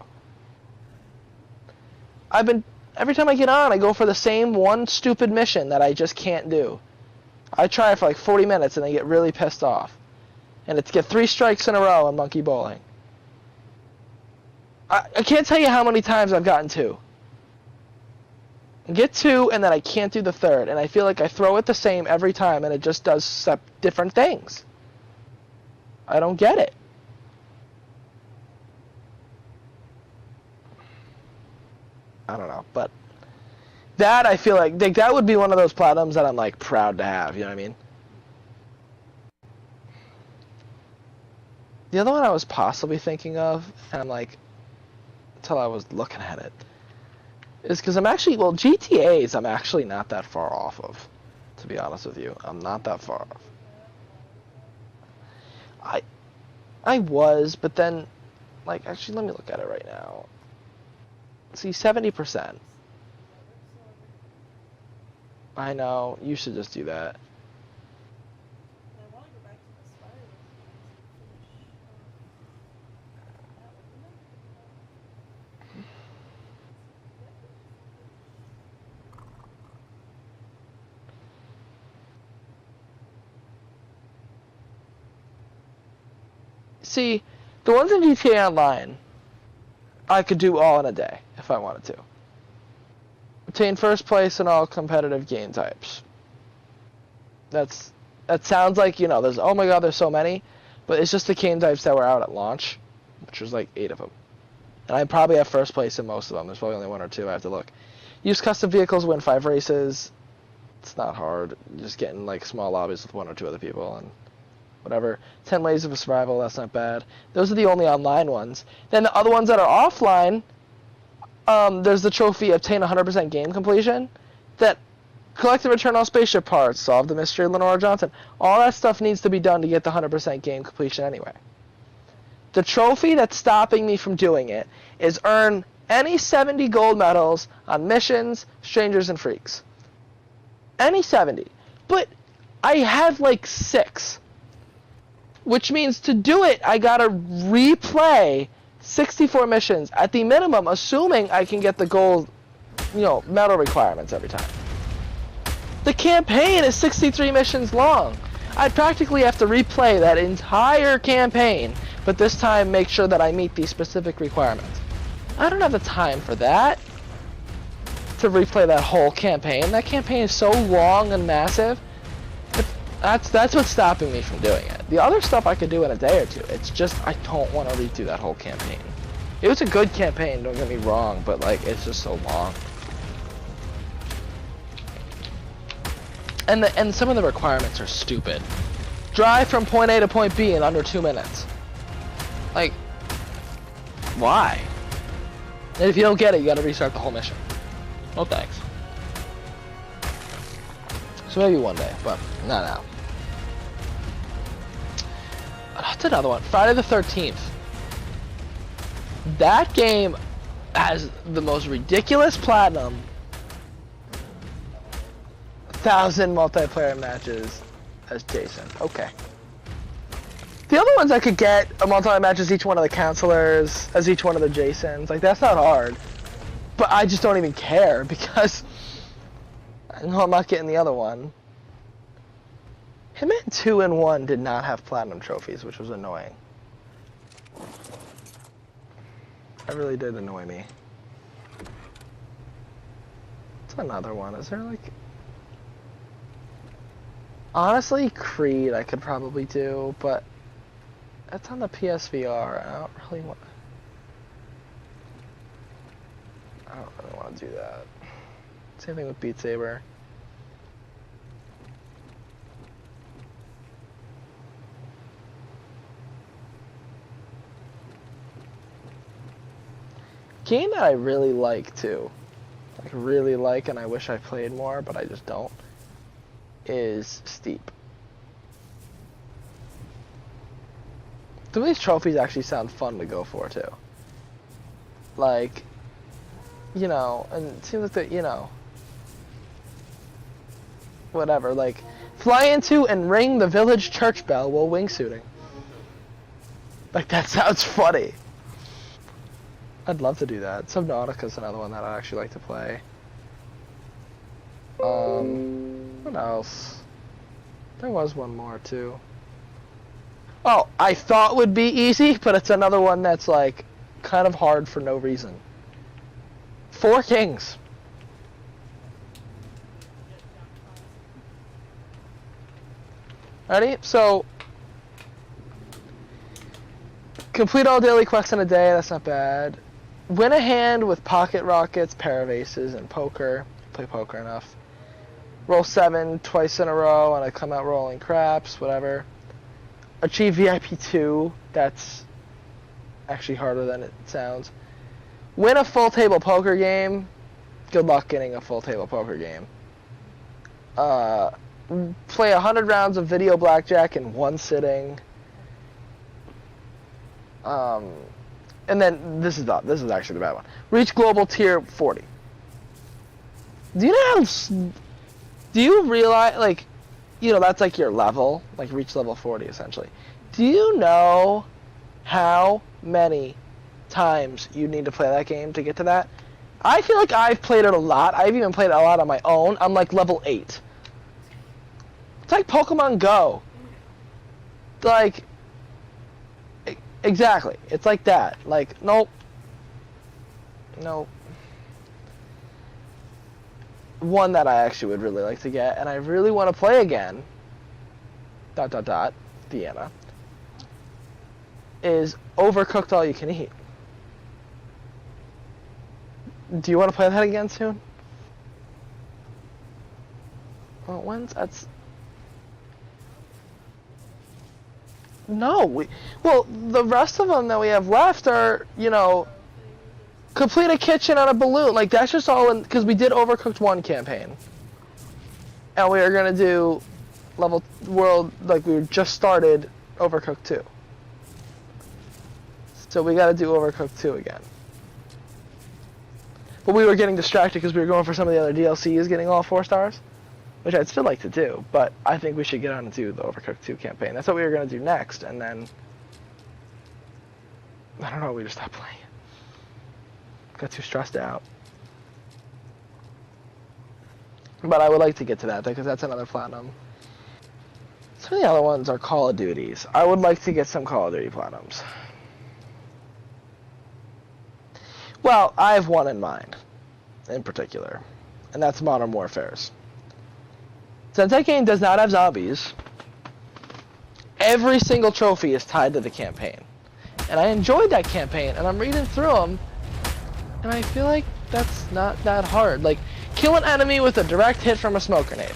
Every time I get on, I go for the same one stupid mission that I just can't do. I try it for like 40 minutes and I get really pissed off. And it's get 3 strikes in a row on Monkey Bowling. I can't tell you how many times I've gotten 2. Get 2 and then I can't do the 3rd, and I feel like I throw it the same every time and it just does different things. I don't get it. I don't know, but that I feel like that would be one of those platinums that I'm like proud to have, you know what I mean? The other one I was possibly thinking of, and I'm like, until I was looking at it, is because I'm actually, GTAs I'm actually not that far off of, to be honest with you. I'm not that far off. I was, but then, like, actually let me look at it right now. See, 70%. I know, you should just do that. See, the ones in GTA Online, I could do all in a day if I wanted to. Obtain first place in all competitive game types. That sounds like, there's, oh my god, there's so many, but it's just the game types that were out at launch, which was like 8 of them. And I probably have first place in most of them. There's probably only 1 or 2. I have to look. Use custom vehicles, win 5 races. It's not hard. You're just getting like small lobbies with 1 or 2 other people and whatever. 10 ways of survival. That's not bad. Those are the only online ones. Then the other ones that are offline, there's the trophy obtain 100% game completion. That collect and return all spaceship parts. Solve the mystery of Lenora Johnson. All that stuff needs to be done to get the 100% game completion anyway. The trophy that's stopping me from doing it is earn any 70 gold medals on missions, strangers, and freaks. Any 70. But I have like 6. Which means to do it, I gotta replay 64 missions at the minimum, assuming I can get the gold, medal requirements every time. The campaign is 63 missions long. I practically have to replay that entire campaign, but this time make sure that I meet these specific requirements. I don't have the time for that. To replay that whole campaign. That campaign is so long and massive. That's what's stopping me from doing it. The other stuff I could do in a day or 2. It's just I don't want to redo that whole campaign. It was a good campaign, don't get me wrong, but like it's just so long. And some of the requirements are stupid. Drive from point A to point B in under 2 minutes. Like, why? And if you don't get it, you gotta restart the whole mission. No thanks. So maybe one day, but not now. That's another one. Friday the 13th. That game has the most ridiculous platinum. 1,000 multiplayer matches as Jason. Okay. The other ones I could get a multiplayer match as each one of the counselors, as each one of the Jasons. Like, that's not hard. But I just don't even care because I know I'm not getting the other one. Hitman 2 and 1 did not have platinum trophies, which was annoying. That really did annoy me. What's another one? Is there like... Honestly, Creed I could probably do, but that's on the PSVR. I don't really want to do that. Same thing with Beat Saber. Game that I really like too, like really like, and I wish I played more, but I just don't, is Steep. Some of these trophies actually sound fun to go for too. Like, and it seems like that, whatever, like, fly into and ring the village church bell while wingsuiting. Like, that sounds funny. I'd love to do that. Subnautica's another one that I'd actually like to play. What else? There was one more too. Oh, I thought would be easy, but it's another one that's like kind of hard for no reason. 4 Kings. Ready? So, complete all daily quests in a day. That's not bad. Win a hand with pocket rockets, pair of aces, and poker. Play poker enough. Roll 7 twice in a row, and I come out rolling craps, whatever. Achieve VIP 2. That's actually harder than it sounds. Win a full table poker game. Good luck getting a full table poker game. Play 100 rounds of video blackjack in 1 sitting. And then this is actually the bad one. Reach global tier 40. Do you realize, like, that's like your level, like reach level 40 essentially. Do you know how many times you need to play that game to get to that? I feel like I've played it a lot. I've even played it a lot on my own. I'm like level 8. It's like Pokemon Go. Like, Exactly. It's like that. Like, nope. Nope. One that I actually would really like to get, and I really want to play again, ... Vienna, is Overcooked All You Can Eat. Do you want to play that again soon? Well, when's that's... No, well, the rest of them that we have left are, you know, complete a kitchen on a balloon. Like, that's just all in, because we did Overcooked 1 campaign. And we are going to do level world, like we just started Overcooked 2. So we got to do Overcooked 2 again. But we were getting distracted because we were going for some of the other DLCs getting all 4 stars. Which I'd still like to do, but I think we should get on and do the Overcooked 2 campaign. That's what we were going to do next, and then... I don't know, we just stopped playing. Got too stressed out. But I would like to get to that, because that's another platinum. Some of the other ones are Call of Duties. I would like to get some Call of Duty platinums. Well, I have one in mind, in particular, and that's Modern Warfare's. Since that game does not have zombies, every single trophy is tied to the campaign. And I enjoyed that campaign, and I'm reading through them, and I feel like that's not that hard. Like, kill an enemy with a direct hit from a smoke grenade.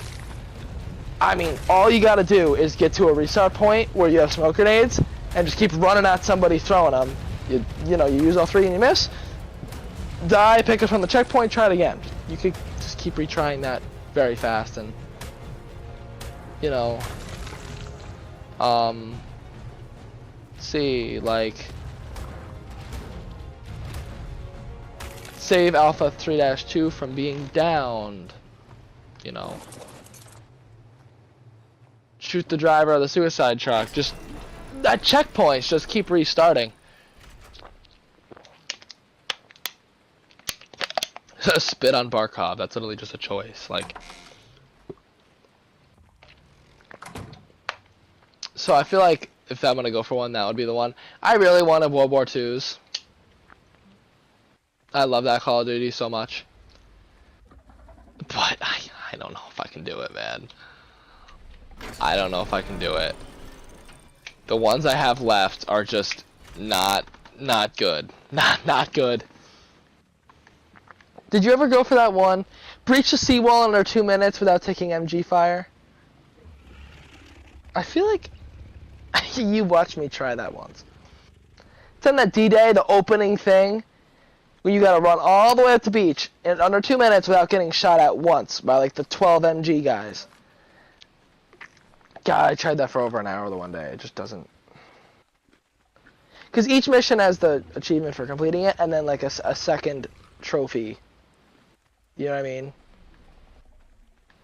I mean, all you gotta do is get to a restart point where you have smoke grenades, and just keep running at somebody throwing them. You know, you use all 3 and you miss. Die, pick up from the checkpoint, try it again. You could just keep retrying that very fast, and... you know, see, like, save Alpha 3-2 from being downed, you know, shoot the driver of the suicide truck, just, at checkpoints, just keep restarting. Spit on Barkov, that's literally just a choice, like... So I feel like if I'm gonna go for one, that would be the one. I really wanted World War II's. I love that Call of Duty so much. But I don't know if I can do it, man. I don't know if I can do it. The ones I have left are just not good. Not good. Did you ever go for that one? Breach the seawall under 2 minutes without taking MG fire? I feel like you watched me try that once. It's on that D-Day, the opening thing, where you gotta run all the way up the beach in under 2 minutes without getting shot at once by like the 12 MG guys. God, I tried that for over an hour the one day. It just doesn't... Because each mission has the achievement for completing it, and then like a second trophy. You know what I mean?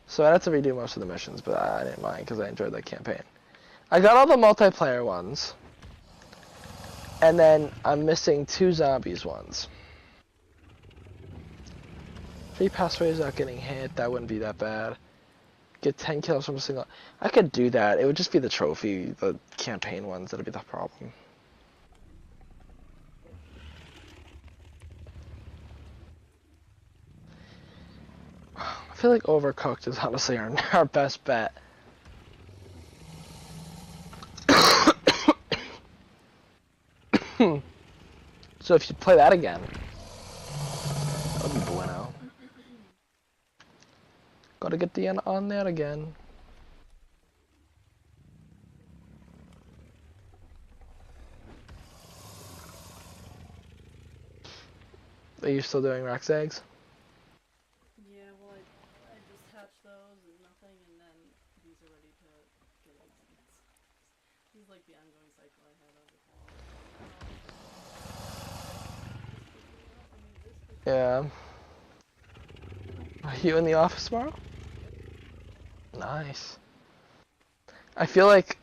So I had to redo most of the missions, but I didn't mind because I enjoyed that campaign. I got all the multiplayer ones, and then I'm missing 2 zombies ones. 3 passways without getting hit, that wouldn't be that bad. Get 10 kills from a single... I could do that, it would just be the trophy, the campaign ones, that'd be the problem. I feel like Overcooked is honestly our best bet. So if you play that again, that would be bueno. Gotta get the end on there again. Are you still doing Rex eggs? Yeah, well, I just hatched those and nothing, and then these are ready to get eggs. This is like the ongoing cycle I had over Yeah. Are you in the office tomorrow? Nice. I feel like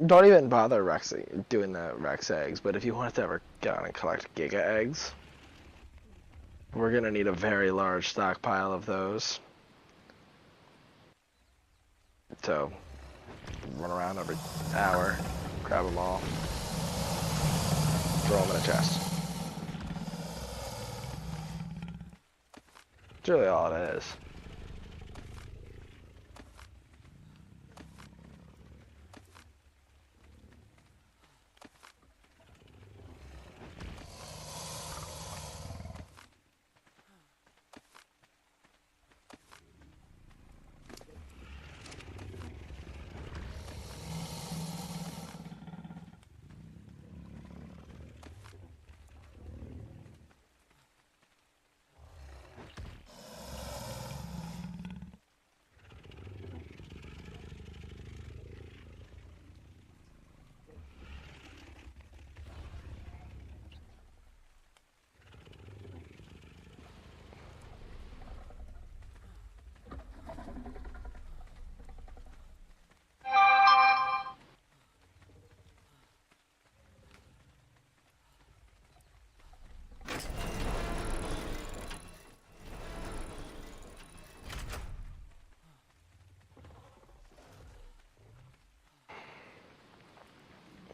don't even bother doing the Rex eggs, but if you want to ever get on and collect Giga eggs, we're gonna need a very large stockpile of those. So run around every hour, grab them all. throw them in a chest. That's really all it is.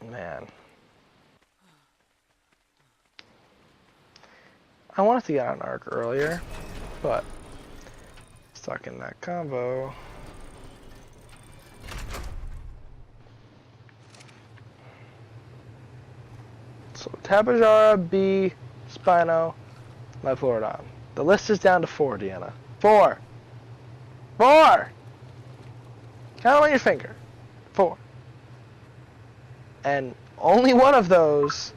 Man. I wanted to get on ARK earlier, but stuck in that combo. So Tabajara, B, Spino, Liflordon. The list is down to 4, Deanna. 4! 4! Count on your finger. 4. And only one of those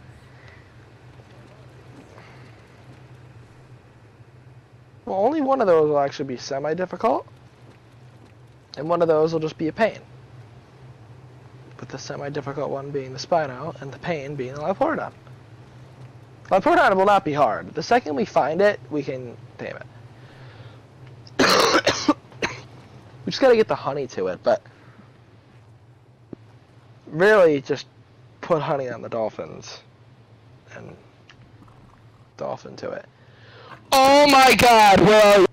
will actually be semi-difficult, and one of those will just be a pain. With the semi-difficult one being the Spino, and the pain being the Liflordon. Liflordon will not be hard. The second we find it, we can tame it. We just gotta get the honey to it, but really just put honey on the dolphins and dolphin to it. Oh my god, where are you?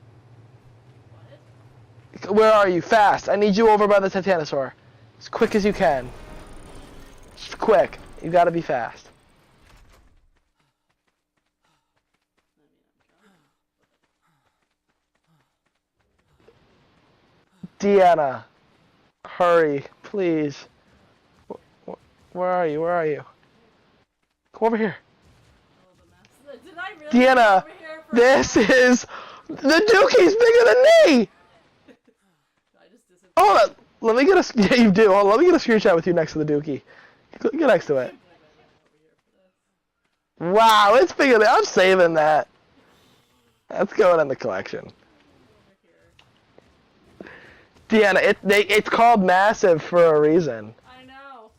Where are you? Fast. I need you over by the Titanosaur. As quick as you can. Just quick. You gotta be fast. Deanna. Hurry, please. Where are you? Where are you? Come over here. Did I really Deanna, this is... The Dookie's bigger than me! I just disappeared. Oh, let me get a... Yeah, you do. Oh, let me get a screenshot with you next to the Dookie. Get next to it. Wow, it's bigger than... I'm saving that. That's going in the collection. Deanna, it's called massive for a reason. I know.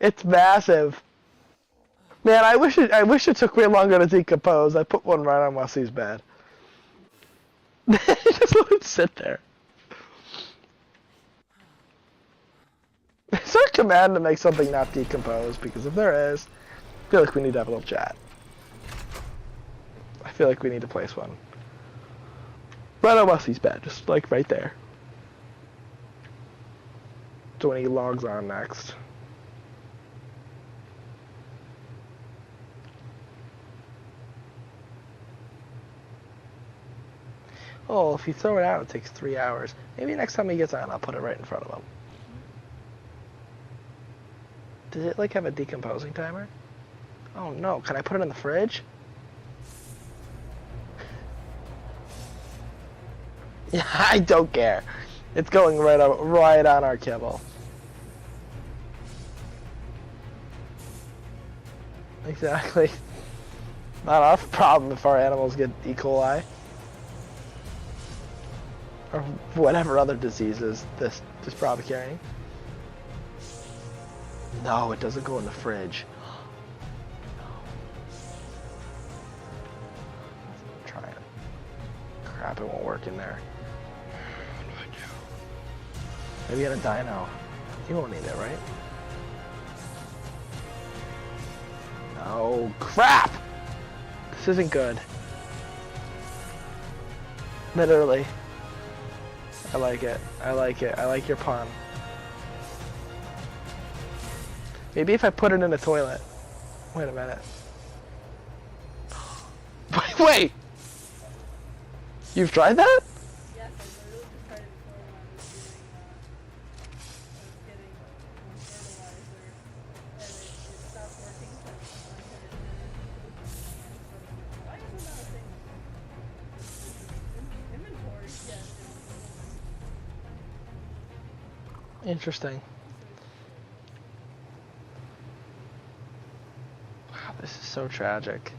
It's massive. Man, I wish it took way longer to decompose. I put one right on Wesley's bed. Just let it sit there. Is there a command to make something not decompose? Because if there is, I feel like we need to have a little chat. I feel like we need to place one. Right on Wesley's bed, just like right there. So when he logs on next. Oh, if you throw it out, it takes 3 hours. Maybe next time he gets on, I'll put it right in front of him. Does it, like, have a decomposing timer? Oh, no. Can I put it in the fridge? Yeah, I don't care. It's going right on our kibble. Exactly. Not our problem if our animals get E. coli. Or whatever other diseases this is probably carrying. No, it doesn't go in the fridge. No. I'm trying. Crap, it won't work in there. What do I do? Maybe in a dino. You won't need it, right? No, crap! This isn't good. Literally. I like it. I like it. I like your pun. Maybe if I put it in a toilet. Wait a minute. Wait! You've tried that? Yes, I literally just tried it before when I was doing, I was getting more fertilizer, and it stopped working because when I hit finish, and sort of, why is it not a thing? Inventory? Yeah, it is. Interesting. So it's Wow, this is so tragic.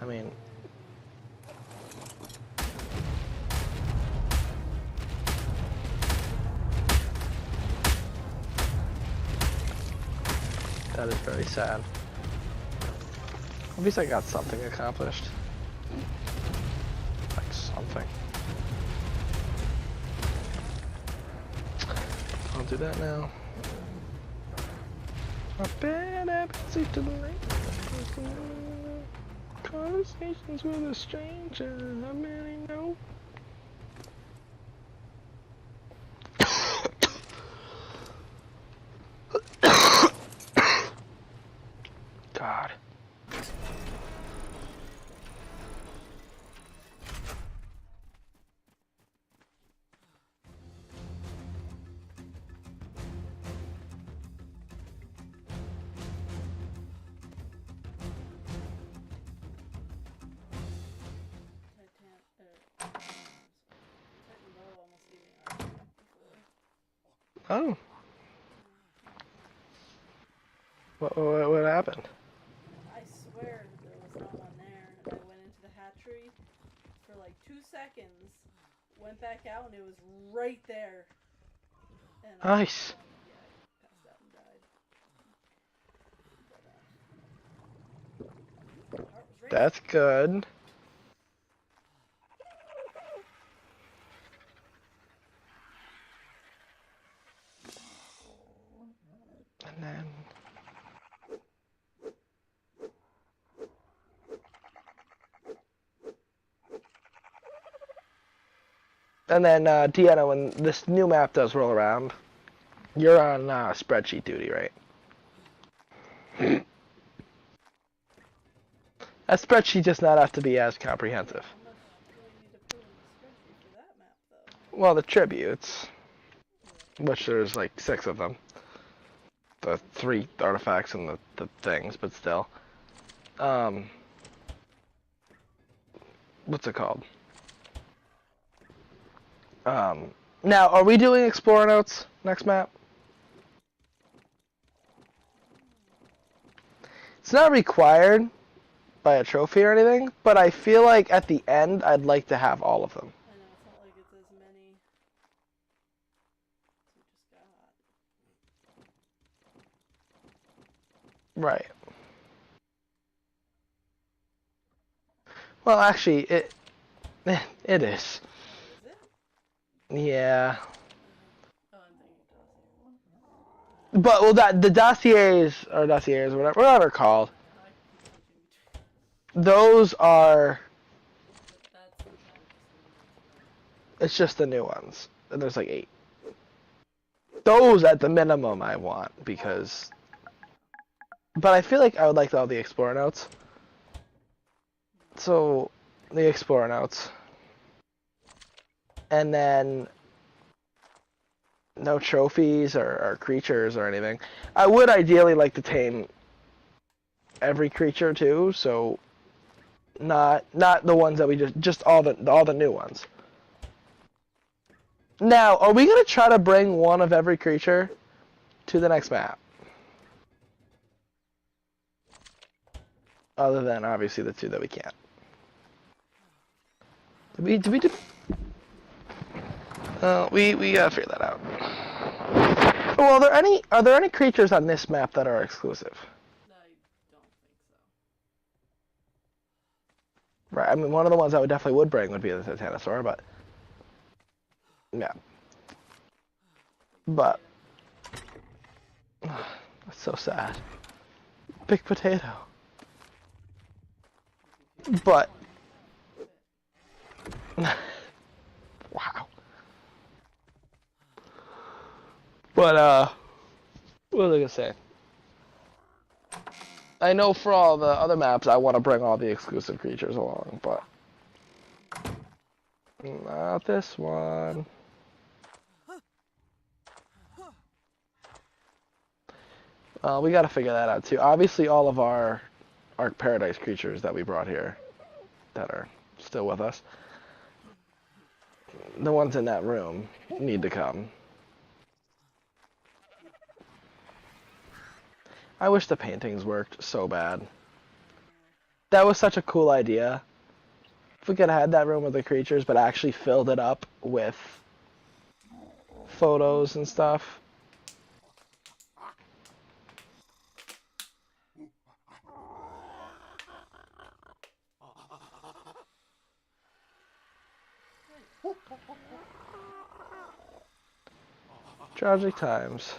I mean, that is very sad. At least I got something accomplished. Like something. I'll do that now. A bad appetite to the lake. Conversations with a stranger, I barely know. God. Titan Bow almost gave me ARK before. Oh. What happened? I swear there was not one there, and I went into the hatchery for like 2 seconds, went back out, and it was right there. And Nice. yeah, I passed out and died. But, heart was racing. That's good. And then Deanna, when this new map does roll around, you're on spreadsheet duty, right? That spreadsheet does not have to be as comprehensive. How much do I need to put in the spreadsheet for that map, though? Well, the tributes, which there's like 6 of them. The 3 artifacts and the things, but still. What's it called? Now, are we doing Explorer Notes next map? It's not required by a trophy or anything, but I feel like at the end, I'd like to have all of them. I know, it's not like it's as many as we just got. Right. Well, actually, it is. Oh, is it? Yeah. Oh, I'm thinking dossier. But well, that the dossiers or whatever they're called. I keep switching between. Those are. That's just the new ones, It's just the new ones. And there's like 8. Those at the minimum I want because. But I feel like I would like all the Explorer Notes. So, the Explorer Notes. And then no trophies or creatures or anything. I would ideally like to tame every creature too, so not the ones that we just all the new ones. Now, are we gonna try to bring one of every creature to the next map? Other than obviously the 2 that we can't. We gotta figure that out. Well, are there any creatures on this map that are exclusive? I don't think so. Right. I mean, one of the ones I definitely would bring would be the Titanosaur, but yeah. But that's so sad. Big potato. But wow. But what was I gonna say? I know for all the other maps, I want to bring all the exclusive creatures along, but not this one. We got to figure that out too. Obviously, all of our ARK Paradise creatures that we brought here that are still with us, the ones in that room, need to come. I wish the paintings worked so bad. That was such a cool idea. If we could have had that room with the creatures, but actually filled it up with photos and stuff. Tragic times.